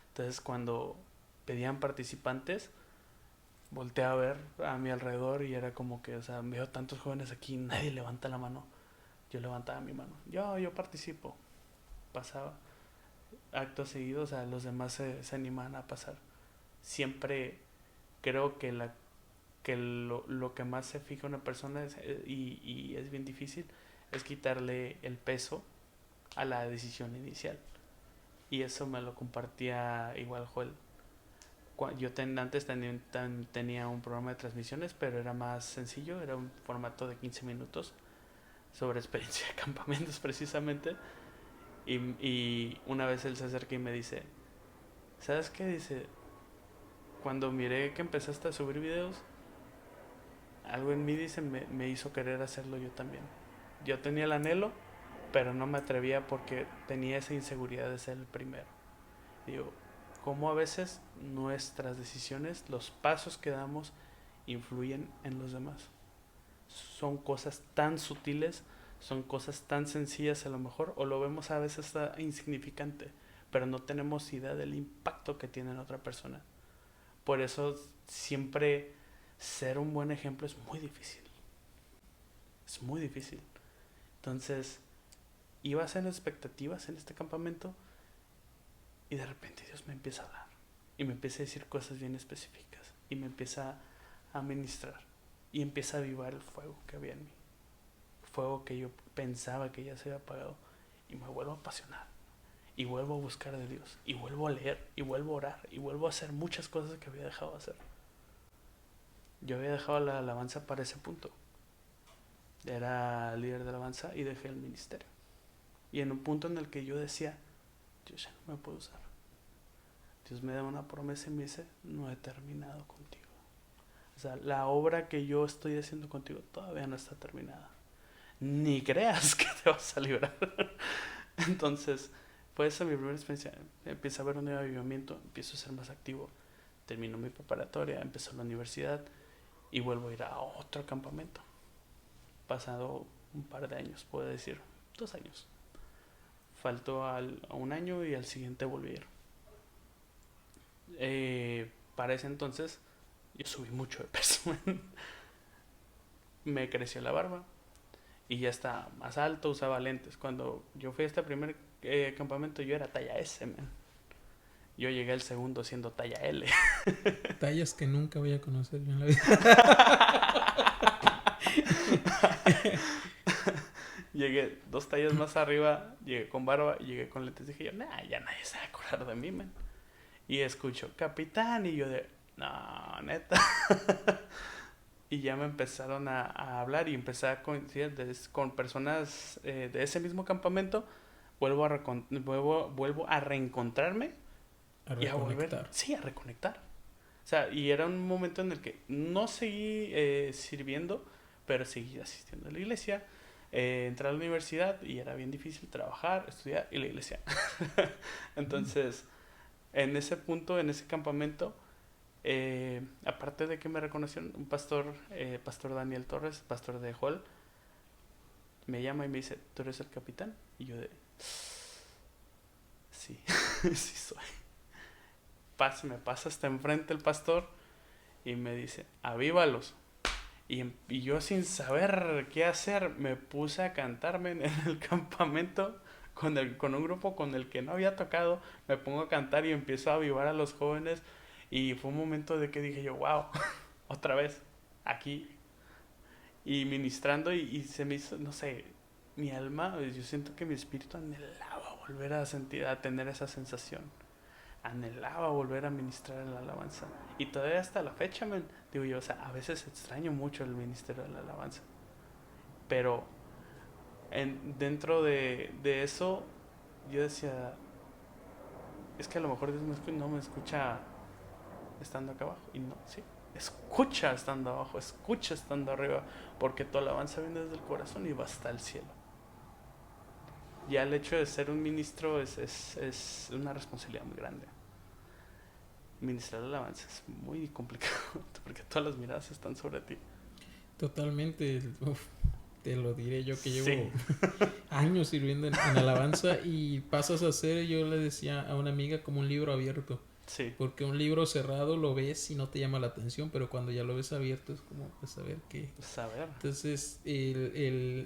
Entonces, cuando pedían participantes, volteé a ver a mi alrededor y era como que, o sea, veo tantos jóvenes aquí, nadie levanta la mano. Yo levantaba mi mano. Yo participo. Pasaba. Acto seguido, o sea, los demás se animaban a pasar. Siempre creo que lo que más se fija una persona y es bien difícil es quitarle el peso a la decisión inicial. Y eso me lo compartía igual Joel. Yo antes tenía un programa de transmisiones, pero era más sencillo, era un formato de 15 minutos sobre experiencia de campamentos precisamente. Y una vez él se acerca y me dice, ¿sabes qué? Dice, cuando miré que empezaste a subir videos, algo en mí, dice, me hizo querer hacerlo yo también. Yo tenía el anhelo, pero no me atrevía porque tenía esa inseguridad de ser el primero. Digo, cómo a veces nuestras decisiones, los pasos que damos, influyen en los demás. Son cosas tan sutiles, son cosas tan sencillas a lo mejor, o lo vemos a veces hasta insignificante, pero no tenemos idea del impacto que tiene en otra persona. Por eso siempre ser un buen ejemplo es muy difícil. Es muy difícil. Entonces, iba a hacer expectativas en este campamento y de repente Dios me empieza a hablar y me empieza a decir cosas bien específicas y me empieza a ministrar y empieza a avivar el fuego que había en mí, fuego que yo pensaba que ya se había apagado, y me vuelvo a apasionar y vuelvo a buscar de Dios y vuelvo a leer y vuelvo a orar y vuelvo a hacer muchas cosas que había dejado de hacer. Yo había dejado la alabanza para ese punto, era líder de alabanza y dejé el ministerio, y en un punto en el que yo decía, Dios ya no me puede usar. Dios me da una promesa y me dice, no he terminado contigo. O sea, la obra que yo estoy haciendo contigo todavía no está terminada. Ni creas que te vas a librar. Entonces, fue esa mi primera experiencia. Empieza a haber un nuevo avivamiento, empiezo a ser más activo. Termino mi preparatoria, empezó la universidad y vuelvo a ir a otro campamento. Pasado un par de años, puedo decir, 2 años. Faltó a un año y al siguiente volví a ir. Para ese entonces yo subí mucho de peso. Me creció la barba y ya estaba más alto, usaba lentes. Cuando yo fui a este primer campamento yo era talla S, man. Yo llegué al segundo siendo talla L. Tallas que nunca voy a conocer yo en la vida. Llegué 2 tallas más arriba, llegué con barba y llegué con lentes. Dije yo, nah, ya nadie se va a acordar de mí, man. Y escucho, capitán, y yo de, no, neta. Y ya me empezaron a hablar y empecé a coincidir con personas de ese mismo campamento. Vuelvo a reencontrarme A y a volver, reconectar. sí, a reconectar. O sea, y era un momento en el que no seguí sirviendo, pero seguí asistiendo a la iglesia. Entré a la universidad y era bien difícil trabajar, estudiar y la iglesia. Entonces, en ese punto, en ese campamento, aparte de que me reconocieron, un pastor, pastor Daniel Torres, pastor de Hall, me llama y me dice, ¿tú eres el capitán? Y yo de, sí, sí soy. Me pasa hasta enfrente el pastor y me dice, avívalos. Y yo sin saber qué hacer me puse a cantarme en el campamento con un grupo con el que no había tocado. Me pongo a cantar y empiezo a avivar a los jóvenes. Y fue un momento de que dije yo, wow, otra vez, aquí. Y ministrando y se me hizo, no sé, mi alma, yo siento que mi espíritu anhelaba volver a sentir, a tener esa sensación. Anhelaba volver a ministrar en la alabanza. Y todavía hasta la fecha, man, digo yo, o sea, a veces extraño mucho el ministerio de la alabanza. Pero dentro de eso, yo decía, es que a lo mejor Dios no me escucha estando acá abajo. Y no, sí, escucha estando abajo, escucha estando arriba, porque tu alabanza viene desde el corazón y va hasta el cielo. Ya el hecho de ser un ministro es una responsabilidad muy grande. Ministrar la alabanza es muy complicado porque todas las miradas están sobre ti. Totalmente. Uf, te lo diré yo que llevo Sí. años sirviendo en alabanza y pasas a ser, yo le decía a una amiga, como un libro abierto. Sí. Porque un libro cerrado lo ves y no te llama la atención, pero cuando ya lo ves abierto es como pues saber qué. Saber. Entonces,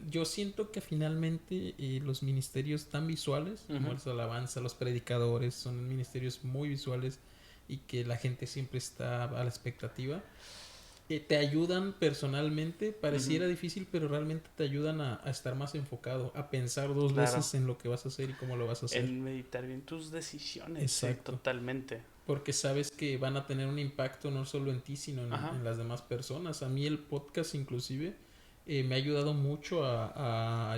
yo siento que finalmente los ministerios tan visuales, como Uh-huh. las alabanza, los predicadores, son ministerios muy visuales y que la gente siempre está a la expectativa. Te ayudan personalmente, pareciera difícil, pero realmente te ayudan a estar más enfocado, a pensar 2 Claro. veces en lo que vas a hacer y cómo lo vas a hacer. En meditar bien tus decisiones. Exacto. Sí, totalmente. Porque sabes que van a tener un impacto no solo en ti, sino Ajá. en las demás personas. A mí el podcast inclusive me ha ayudado mucho a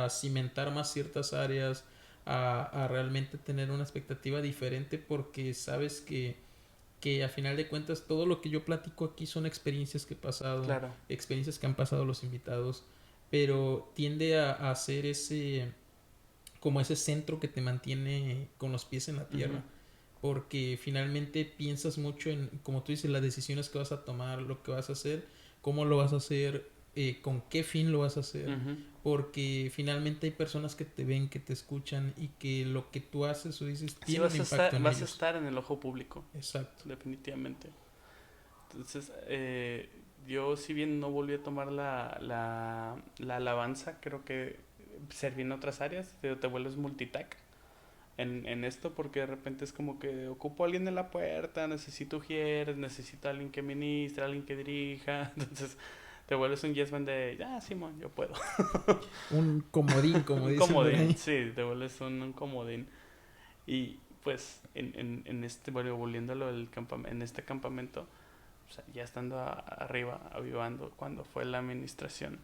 cimentar más ciertas áreas, a realmente tener una expectativa diferente porque sabes que a final de cuentas todo lo que yo platico aquí son experiencias que he pasado, Claro. experiencias que han pasado los invitados, pero tiende a ser como ese centro que te mantiene con los pies en la Ujú. tierra, porque finalmente piensas mucho en, como tú dices, las decisiones que vas a tomar, lo que vas a hacer, cómo lo vas a hacer, con qué fin lo vas a hacer, Ujú. porque finalmente hay personas que te ven, que te escuchan y que lo que tú haces o dices Sí, tiene un impacto en vas a ellos. estar en el ojo público, Exacto. definitivamente. Entonces, yo si bien no volví a tomar la alabanza, creo que serví en otras áreas, te vuelves multitask en esto porque de repente es como que ocupo a alguien en la puerta, necesito ujieres, necesito a alguien que ministre, alguien que dirija, entonces te vuelves un yes man de, Simón, yo puedo. Un comodín, como Un dicen por comodín, ahí. sí, te vuelves un comodín. Y pues en este, bueno, volviéndolo en este campamento, o sea, ya estando arriba, avivando, cuando fue la administración,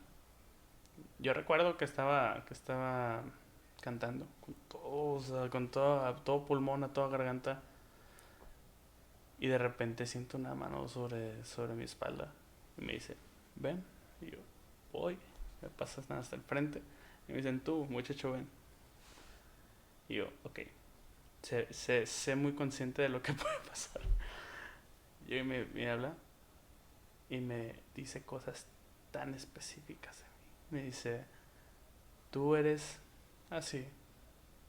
yo recuerdo que estaba cantando con todo, o sea, con todo, a todo pulmón, a toda garganta, y de repente siento una mano sobre mi espalda y me dice, ven, y yo, voy, me pasas nada hasta el frente, y me dicen, tú, muchacho, ven, y yo, ok, sé muy consciente de lo que puede pasar. Y me habla y me dice cosas tan específicas de mí. Me dice, tú eres así,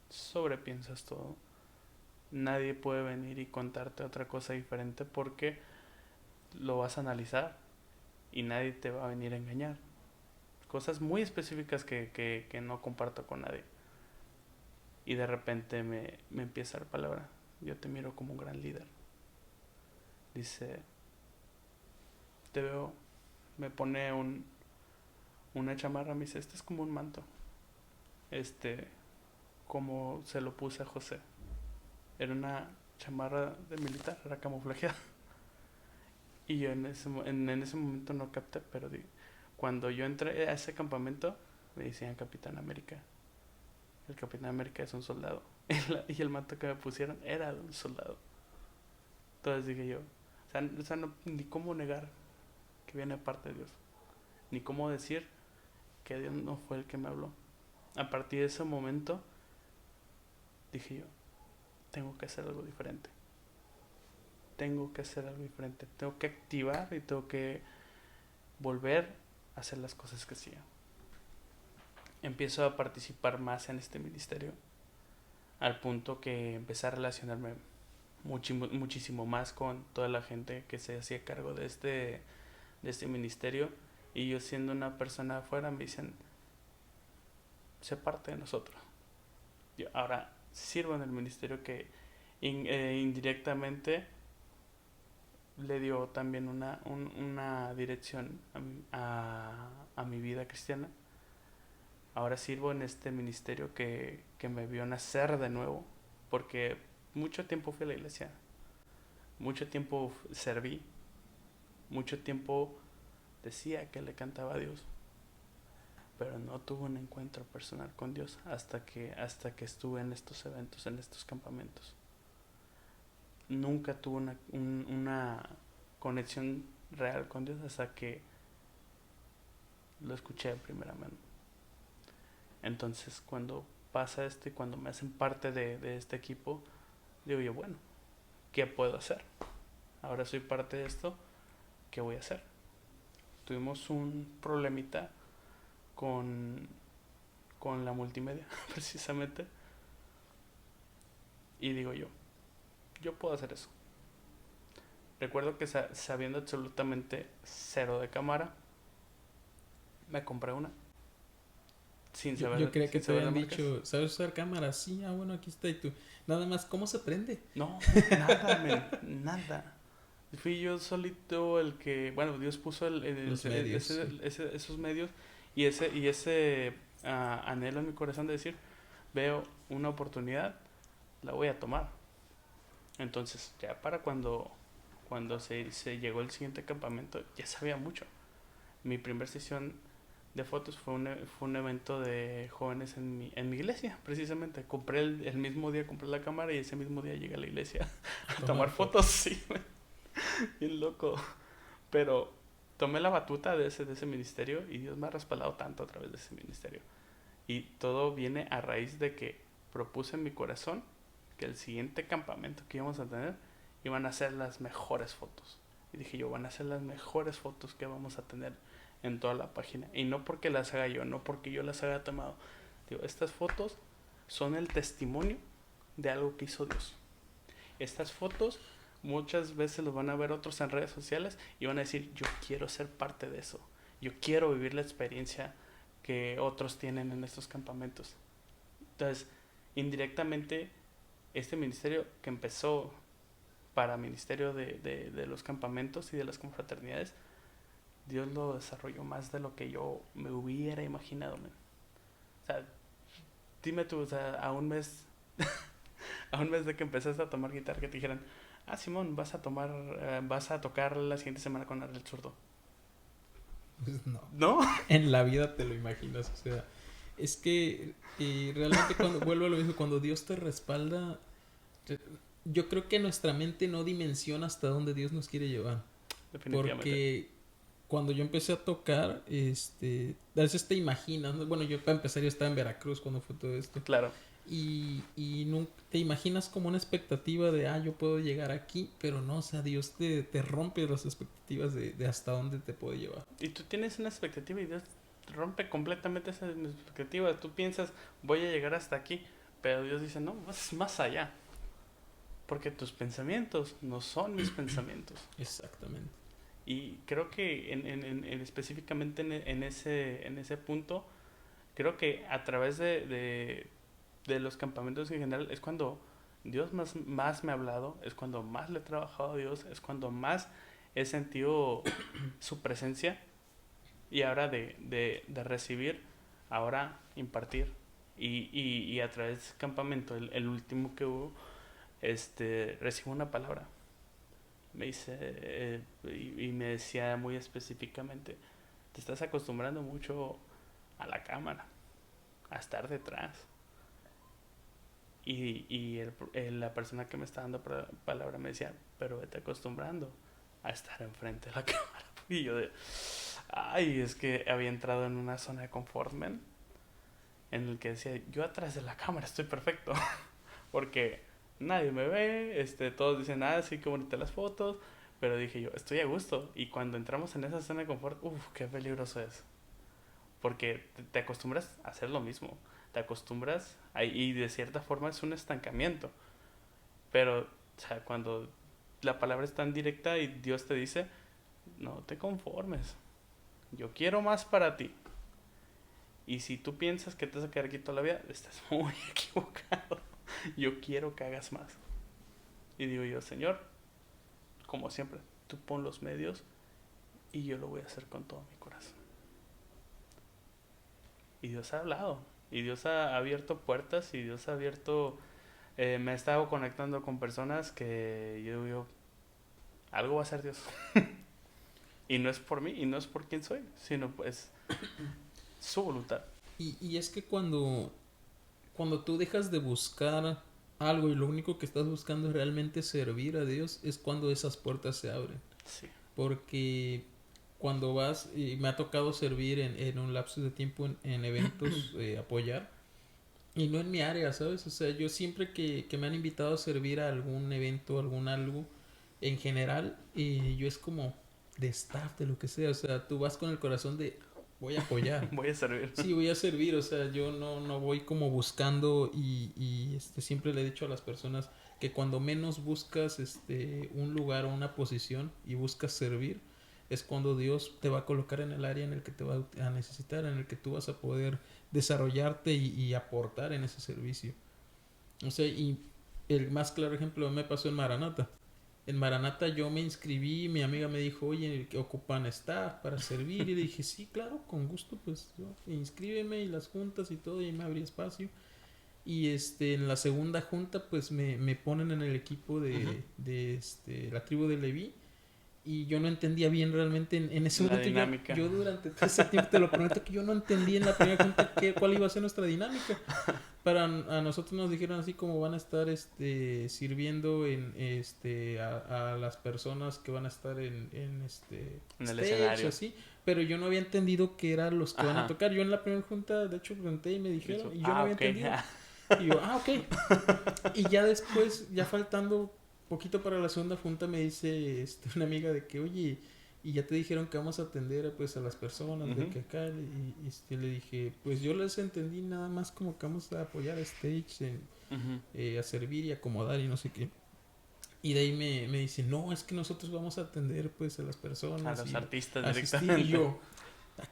sobrepiensas todo. Nadie puede venir y contarte otra cosa diferente porque lo vas a analizar y nadie te va a venir a engañar. Cosas muy específicas que no comparto con nadie. Y de repente me empieza a dar palabra. Yo te miro como un gran líder. Dice, te veo, me pone una chamarra, me dice, este es como un manto. Este, como se lo puse a José. Era una chamarra de militar, era camuflajeada. Y yo en ese momento no capté, pero cuando yo entré a ese campamento, me decían Capitán América. El Capitán América es un soldado. Y el manto que me pusieron era de un soldado. Entonces dije yo, no, ni cómo negar que viene parte de Dios. Ni cómo decir que Dios no fue el que me habló. A partir de ese momento, dije yo, tengo que hacer algo diferente. Tengo que hacer algo diferente. Tengo que activar y tengo que volver a hacer las cosas que hacía. Empiezo a participar más en este ministerio, al punto que empecé a relacionarme muchísimo más con toda la gente que se hacía cargo de este ministerio. Y yo siendo una persona afuera me dicen, sé parte de nosotros. Yo ahora sirvo en el ministerio que indirectamente le dio también una dirección a mi vida cristiana. Ahora sirvo en este ministerio que me vio nacer de nuevo, porque mucho tiempo fui a la iglesia, mucho tiempo serví, mucho tiempo decía que le cantaba a Dios, pero no tuve un encuentro personal con Dios hasta que estuve en estos eventos, en estos campamentos. Nunca tuve una conexión real con Dios hasta que lo escuché en primera mano. Entonces cuando pasa esto y cuando me hacen parte de este equipo, digo yo, bueno, ¿qué puedo hacer? Ahora soy parte de esto, ¿qué voy a hacer? Tuvimos un problemita con, con la multimedia, precisamente, y digo yo puedo hacer eso. Recuerdo que sabiendo absolutamente cero de cámara, me compré una, Yo creía que sin te saber de habían marcas. dicho, ¿sabes usar cámara? Sí, bueno, aquí está y tú. Nada más, ¿cómo se prende? No, nada, men, nada. Fui yo solito el que, bueno, Dios puso Los medios, sí. esos medios y ese anhelo en mi corazón de decir, veo una oportunidad, la voy a tomar. Entonces, ya para cuando se llegó el siguiente campamento, ya sabía mucho. Mi primera sesión de fotos fue un evento de jóvenes en mi iglesia, precisamente. Compré el mismo día, compré la cámara y ese mismo día llegué a la iglesia a tomar fotos, sí, bien loco. Pero tomé la batuta de ese ministerio y Dios me ha respaldado tanto a través de ese ministerio. Y todo viene a raíz de que propuse en mi corazón que el siguiente campamento que íbamos a tener iban a ser las mejores fotos. Y dije yo, van a ser las mejores fotos que vamos a tener en toda la página. Y no porque las haga yo, no porque yo las haya tomado. Digo, estas fotos son el testimonio de algo que hizo Dios. Estas fotos muchas veces los van a ver otros en redes sociales y van a decir, yo quiero ser parte de eso. Yo quiero vivir la experiencia que otros tienen en estos campamentos. Entonces, indirectamente, este ministerio que empezó para ministerio de los campamentos y de las confraternidades, Dios lo desarrolló más de lo que yo me hubiera imaginado, man. O sea, dime tú, o sea, a un mes de que empezaste a tomar guitarra, que te dijeran, ah, Simón, vas a tocar la siguiente semana con el zurdo. Pues no. ¿No? En la vida te lo imaginas, o sea, es que realmente cuando vuelvo a lo mismo, cuando Dios te respalda, yo creo que nuestra mente no dimensiona hasta dónde Dios nos quiere llevar. Definitivamente. Porque cuando yo empecé a tocar, a veces te imaginas, ¿no? Bueno, yo para empezar yo estaba en Veracruz cuando fue todo esto. Claro. Y nunca te imaginas como una expectativa de, yo puedo llegar aquí, pero no, o sea, Dios te rompe las expectativas de hasta dónde te puede llevar. Y tú tienes una expectativa y Dios rompe completamente esa expectativa. Tú piensas, voy a llegar hasta aquí, pero Dios dice, no, vas más allá. Porque tus pensamientos no son mis pensamientos. Exactamente. Y creo que específicamente en ese punto, creo que a través de los campamentos en general es cuando Dios más me ha hablado, es cuando más le he trabajado a Dios, es cuando más he sentido su presencia. Y ahora de recibir, ahora impartir. Y a través de ese campamento, el último que hubo, recibo una palabra. Me dice, y me decía muy específicamente, te estás acostumbrando mucho a la cámara, a estar detrás. La persona que me está dando palabra me decía, pero vete acostumbrando a estar enfrente de la cámara. Y yo es que había entrado en una zona de confort, man, en el que decía, yo atrás de la cámara estoy perfecto, porque nadie me ve, todos dicen, sí, qué bonitas las fotos, pero dije yo, estoy a gusto. Y cuando entramos en esa zona de confort, qué peligroso es, porque te acostumbras a hacer lo mismo, te acostumbras y de cierta forma es un estancamiento. Pero, o sea, cuando la palabra es tan directa y Dios te dice, no te conformes, yo quiero más para ti. Y si tú piensas que te vas a quedar aquí toda la vida, estás muy equivocado. Yo quiero que hagas más. Y digo yo, Señor, como siempre, tú pon los medios y yo lo voy a hacer con todo mi corazón. Y Dios ha hablado. Y Dios ha abierto puertas y Dios ha abierto... me he estado conectando con personas que yo digo, algo va a hacer Dios. Y no es por mí y no es por quién soy, sino pues su voluntad. Y es que cuando tú dejas de buscar algo y lo único que estás buscando es realmente servir a Dios, es cuando esas puertas se abren. Sí. Porque cuando vas, y me ha tocado servir en un lapso de tiempo en eventos, apoyar, y no en mi área, ¿sabes? O sea, yo siempre que me han invitado a servir a algún evento, algún algo, en general, yo es como de staff, de lo que sea, o sea, tú vas con el corazón de voy a apoyar. Voy a servir. Sí, voy a servir, o sea, yo no voy como buscando y siempre le he dicho a las personas que cuando menos buscas un lugar o una posición y buscas servir, es cuando Dios te va a colocar en el área en el que te va a necesitar, en el que tú vas a poder desarrollarte y aportar en ese servicio. O sea, y el más claro ejemplo me pasó en Maranata. En Maranata yo me inscribí, mi amiga me dijo, oye, que ocupan staff para servir. Y le dije, sí, claro, con gusto, pues yo inscríbeme y las juntas y todo, y me abrí espacio. Y en la segunda junta, pues me ponen en el equipo de la tribu de Leví. Y yo no entendía bien realmente en ese La momento. dinámica. Yo durante todo ese tiempo, te lo prometo, que yo no entendí en la primera junta cuál iba a ser nuestra dinámica. A nosotros nos dijeron así como van a estar sirviendo a las personas que van a estar en En el stage, escenario. así. Pero yo no había entendido que eran los que van a Ajá. tocar. Yo en la primera junta, de hecho, pregunté y me dijeron, y yo no Ah, había ok. entendido. Y yo, ok. Y ya después, ya faltando poquito para la segunda junta, me dice una amiga de que, oye, y ya te dijeron que vamos a atender pues a las personas de Ujú. que acá, y le dije, pues yo les entendí nada más como que vamos a apoyar a stage, Ujú. a servir y acomodar y no sé qué. Y de ahí me dice, no, es que nosotros vamos a atender pues a las A personas los y artistas asistir. Y directamente. yo,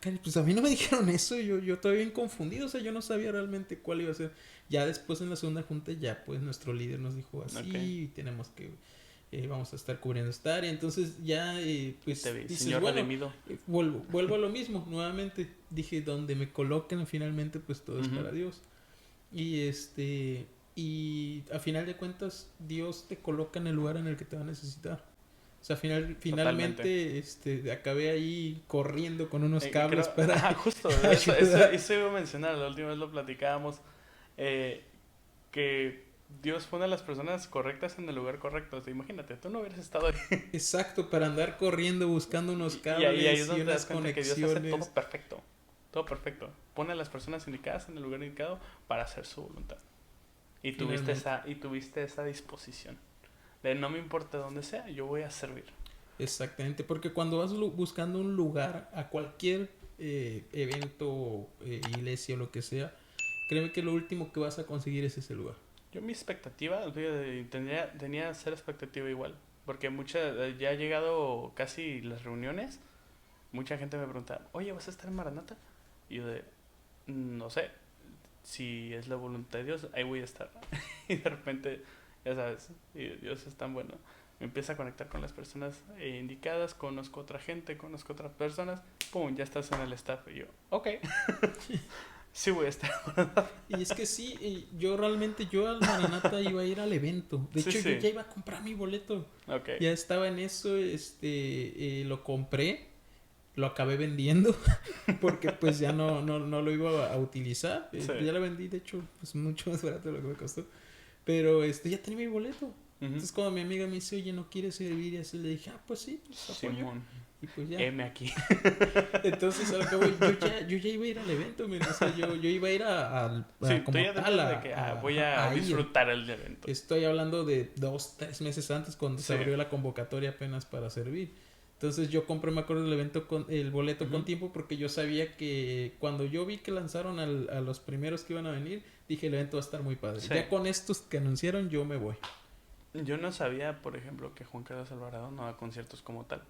caray, pues a mí no me dijeron eso, yo todavía bien confundido, o sea, yo no sabía realmente cuál iba a ser. Ya después en la segunda junta, ya pues nuestro líder nos dijo Ok. así, y tenemos que, vamos a estar cubriendo esta área. Entonces ya, Te pues vi, dices, señor bueno, redimido. vuelvo a lo mismo, nuevamente. Dije, donde me coloquen finalmente, pues todo es Ujú. para Dios. Y y a final de cuentas, Dios te coloca en el lugar en el que te va a necesitar. O sea, Totalmente. finalmente acabé ahí corriendo con unos cables Creo, para justo, ayudar. eso iba a mencionar, la última vez lo platicábamos, eh, que Dios pone a las personas correctas en el lugar correcto. O sea, imagínate, tú no hubieras estado ahí. Exacto, para andar corriendo buscando unos Ahí es cables y donde te das unas cuenta que Dios hace todo conexiones. perfecto. Todo perfecto. Pone a las personas indicadas en el lugar indicado para hacer su voluntad. Finalmente. Y tuviste esa disposición. De no me importa dónde sea, yo voy a servir. Exactamente, porque cuando vas buscando un lugar a cualquier evento, iglesia o lo que sea, créeme que lo último que vas a conseguir es ese lugar. Yo mi expectativa, fíjate, tenía cero expectativa igual. Porque ya ha llegado casi las reuniones, mucha gente me pregunta, oye, ¿vas a estar en Maranata? Y yo no sé, si es la voluntad de Dios, ahí voy a estar. Y de repente, ya sabes, y Dios es tan bueno. Me empieza a conectar con las personas indicadas, conozco otra gente, conozco otras personas, pum, ya estás en el staff. Y yo, ok, sí voy a estar. Y es que sí, yo al Maranata iba a ir al evento. De Sí, hecho, yo sí, ya iba a comprar mi boleto. ok, Ya estaba en eso, lo compré, lo acabé vendiendo porque pues ya no lo iba a utilizar. sí. Ya lo vendí, de hecho, pues mucho más barato de lo que me costó. Pero ya tenía mi boleto. Ujú. Entonces cuando mi amiga me dice, oye, ¿no quieres servir? Y así le dije, ah, pues sí, pues apoyo. Simón, Y pues ya. M aquí. Entonces al cabo yo ya iba a ir al evento, o sea, yo iba a ir Sí, tú como ya tal tenías de que voy a a ir. disfrutar el evento. Estoy hablando de 2, 3 meses antes cuando se Sí. abrió la convocatoria apenas para servir. Entonces yo compré, me acuerdo, el boleto con Ujú. tiempo porque yo sabía que cuando yo vi que lanzaron a los primeros que iban a venir, dije el evento va a estar muy padre. Sí. Ya con estos que anunciaron yo me voy. Yo no sabía, por ejemplo, que Juan Carlos Alvarado no da conciertos como tal.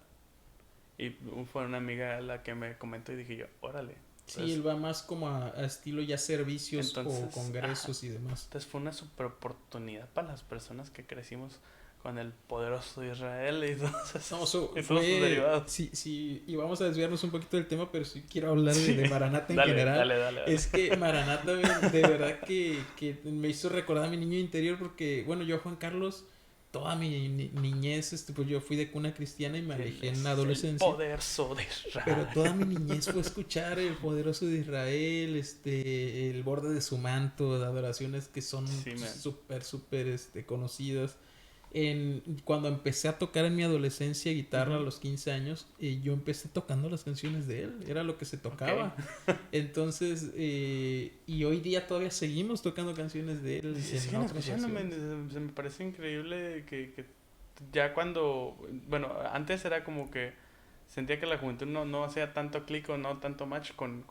Y fue una amiga la que me comentó y dije yo, órale. Sí, Entonces, él va más como a estilo ya servicios o ajá. congresos y demás. Entonces fue una super oportunidad para las personas que crecimos con el poderoso Israel y No, y todos sus derivados. sí, sí, y vamos a desviarnos un poquito del tema, pero sí quiero hablar Sí. de Maranata en Dale, general. dale, dale, dale. Es que Maranata, de verdad que me hizo recordar a mi niño interior porque, bueno, yo Juan Carlos, toda mi niñez, pues yo fui de cuna cristiana y me Él alejé en la es el adolescencia. poderoso de Pero Israel. toda mi niñez fue escuchar el poderoso de Israel, el borde de su manto, de adoraciones que son Sí, pues, man. súper conocidas. Cuando empecé a tocar en mi adolescencia guitarra a Ujú. los 15 años, yo empecé tocando las canciones de él, era lo que se Ok. tocaba. Entonces, y hoy día todavía seguimos tocando canciones de él Y se en siguen otras escuchando, versiones. se me parece increíble que ya cuando, bueno, antes era como que sentía que la juventud no hacía tanto clic o no tanto match con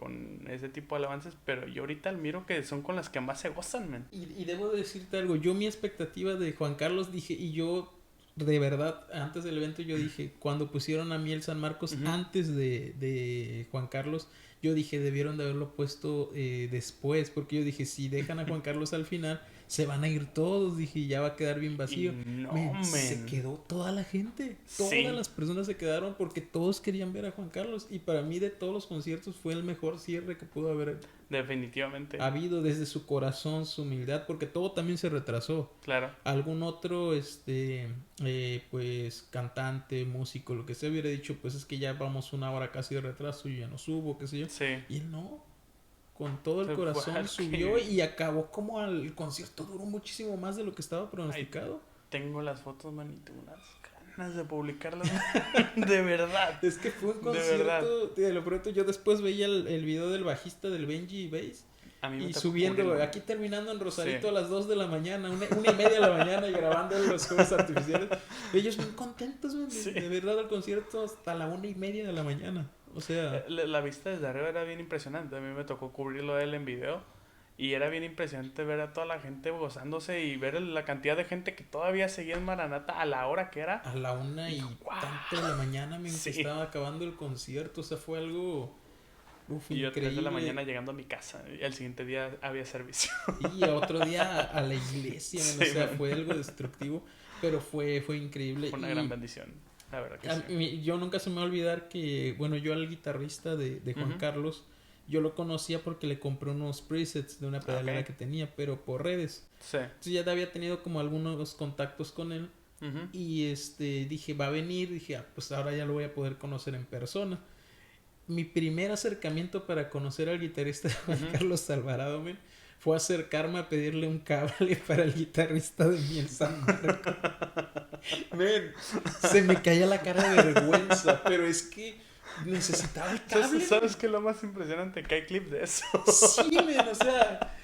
ese tipo de alabanzas, pero yo ahorita admiro que son con las que más se gozan, man. Y debo de decirte algo, yo mi expectativa de Juan Carlos dije, y yo de verdad, antes del evento yo dije, cuando pusieron a Miel San Marcos Ujú. antes de Juan Carlos, yo dije, debieron de haberlo puesto después, porque yo dije, si dejan a Juan Carlos al final, se van a ir todos, dije, ya va a quedar bien Y vacío. no, Se men. quedó toda la gente, todas Sí. las personas se quedaron porque todos querían ver a Juan Carlos y para mí de todos los conciertos fue el mejor cierre que pudo haber Definitivamente. habido desde su corazón, su humildad, porque todo también se retrasó. Claro. Algún otro, pues, cantante, músico, lo que sea, hubiera dicho, pues es que ya vamos una hora casi de retraso y ya no subo, qué sé yo. Sí. Y él no, con todo el Se fue corazón al subió que- y acabó como el concierto duró muchísimo más de lo que estaba pronosticado. Tengo las fotos, manito, unas ganas de publicarlas. De verdad. Es que fue un De verdad. concierto, de lo pronto yo después veía el video del bajista del Benji Bass. A mí me Y tocó subiendo, cubrirlo. aquí terminando en Rosarito Sí. a las 2 de la mañana, una y media de la mañana y grabando los juegos artificiales. Ellos muy contentos, man, Sí. de verdad el concierto hasta la 1:30 de la mañana. O sea, La vista desde arriba era bien impresionante. A mí me tocó cubrirlo a él en video. Y era bien impresionante ver a toda la gente gozándose y ver la cantidad de gente que todavía seguía en Maranata a la hora que era. a la 1:00 de la mañana me Sí. estaba acabando el concierto. O sea, fue algo Y yo 3 de la increíble. mañana llegando a mi casa. Y al siguiente día había servicio. Y otro día a la iglesia, man, Sí, o sea, man. fue algo destructivo, pero fue increíble. Fue una Y gran bendición. La verdad que a sí. mí- yo nunca se me va a olvidar que, bueno, yo al guitarrista de Juan Ujú. Carlos, yo lo conocía porque le compré unos presets de una pedalera Ok. que tenía, pero por redes. Sí. Entonces ya había tenido como algunos contactos con él Ujú. y dije, va a venir, dije, pues ahora ya lo voy a poder conocer en persona. Mi primer acercamiento para conocer al guitarrista de Juan Ujú. Carlos Alvarado, men, fue acercarme a pedirle un cable para el guitarrista de Miel San Marcos. Men, se me caía la cara de vergüenza, pero es que necesitaba el cable. ¿Sabes qué es lo más impresionante? Que hay clips de eso. Sí, men, o sea,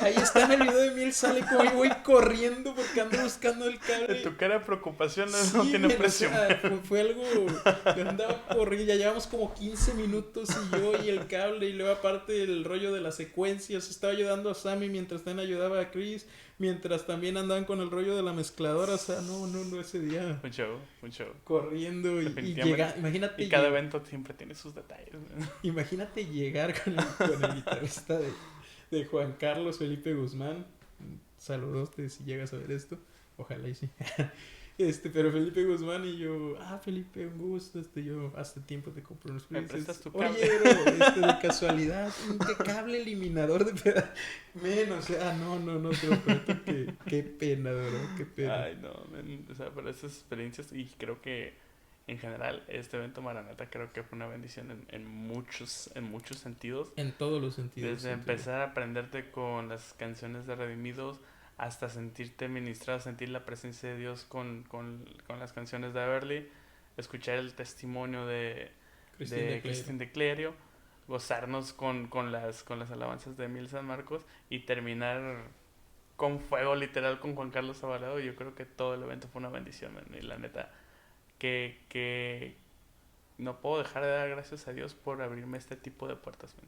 ahí está en el video de Miel, sale como yo voy corriendo porque ando buscando el cable. Tu cara de preocupación Sí, no tiene men, o precio. sea, fue algo, yo andaba corriendo, ya llevamos como 15 minutos y yo y el cable y luego aparte el rollo de las secuencias, estaba ayudando a Sammy mientras también ayudaba a Chris, mientras también andaban con el rollo de la mezcladora, o sea, no, ese día Un show, un show. corriendo y Definitivamente. llega, imagínate, Y cada evento siempre tiene sus detalles. imagínate llegar con el guitarrista de Juan Carlos Felipe Guzmán, saludos si llegas a ver esto, ojalá y sí. Pero Felipe Guzmán y yo, Felipe, un gusto, yo hace tiempo te compré unos ¿Me presets. prestas tu Oye, cable? bro, de casualidad, un cable eliminador de pedal. Men, o sea, no, te lo prometo que qué pena, bro, qué pena. Ay, no, men, o sea, para estas experiencias y creo que en general este evento Maranata creo que fue una bendición en muchos sentidos. En todos los sentidos. Desde empezar a aprenderte con las canciones de Redimidos hasta sentirte ministrado, sentir la presencia de Dios con las canciones de Everly, escuchar el testimonio de Cristian de Clerio, gozarnos con las alabanzas de Emil San Marcos y terminar con fuego literal con Juan Carlos Alvarado. Yo creo que todo el evento fue una bendición, man, y la neta que no puedo dejar de dar gracias a Dios por abrirme este tipo de puertas, man.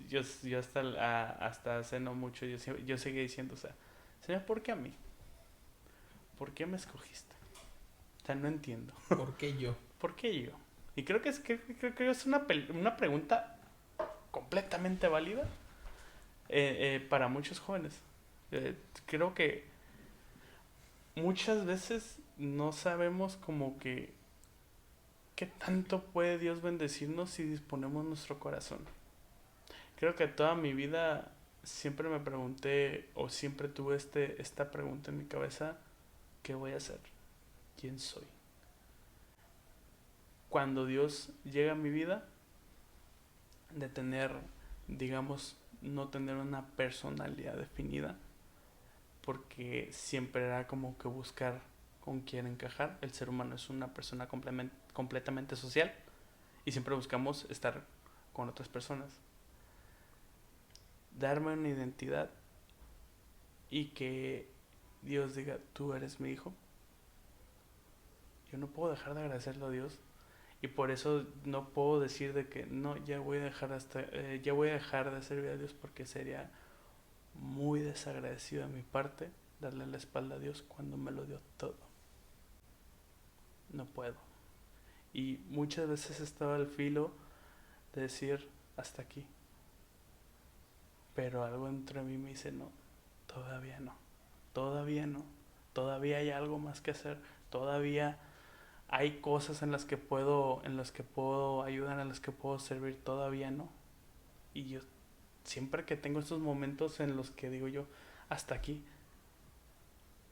Yo hasta hace no mucho yo seguía diciendo, o sea, Señor, ¿por qué a mí? ¿Por qué me escogiste? O sea, no entiendo. ¿Por qué yo? ¿Por qué yo? Y creo que es una pregunta completamente válida para muchos jóvenes. Creo que muchas veces no sabemos como que qué tanto puede Dios bendecirnos si disponemos nuestro corazón. Creo que toda mi vida siempre me pregunté o siempre tuve esta pregunta en mi cabeza: ¿qué voy a hacer? ¿Quién soy? Cuando Dios llega a mi vida, de tener, digamos, no tener una personalidad definida, porque siempre era como que buscar con quién encajar. El ser humano es una persona completamente social y siempre buscamos estar con otras personas. Darme una identidad y que Dios diga, tú eres mi hijo. Yo no puedo dejar de agradecerle a Dios y por eso no puedo decir de que no, ya voy a dejar de servir a Dios, porque sería muy desagradecido de mi parte darle la espalda a Dios cuando me lo dio todo. No puedo. Y muchas veces estaba al filo de decir hasta aquí. Pero algo dentro de mí me dice, no, todavía no, todavía no, todavía hay algo más que hacer, todavía hay cosas en las que puedo ayudar, en las que puedo servir, todavía no. Y yo siempre que tengo estos momentos en los que digo yo, hasta aquí,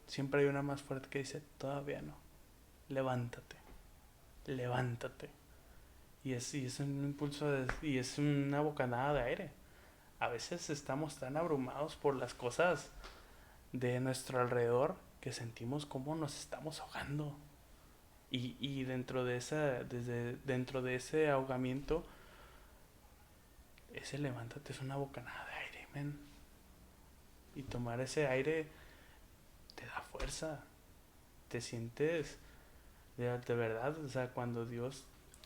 siempre hay una más fuerte que dice, todavía no, levántate, levántate. Y es un impulso y es una bocanada de aire. A veces estamos tan abrumados por las cosas de nuestro alrededor que sentimos como nos estamos ahogando. Y dentro de ese ahogamiento, ese levántate es una bocanada de aire, men. Y tomar ese aire te da fuerza. Te sientes de verdad, o sea, cuando Dios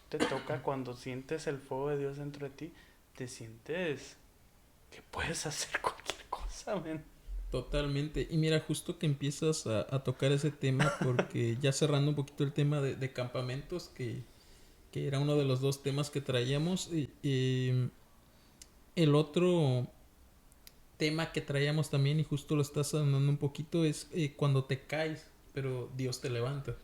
te toca, cuando sientes el fuego de Dios dentro de ti, te sientes que puedes hacer cualquier cosa, men. Totalmente. Y mira, justo que empiezas a tocar ese tema, porque ya cerrando un poquito el tema de campamentos, que era uno de los dos temas que traíamos, el otro tema que traíamos también, y justo lo estás hablando un poquito, es cuando te caes, pero Dios te levanta.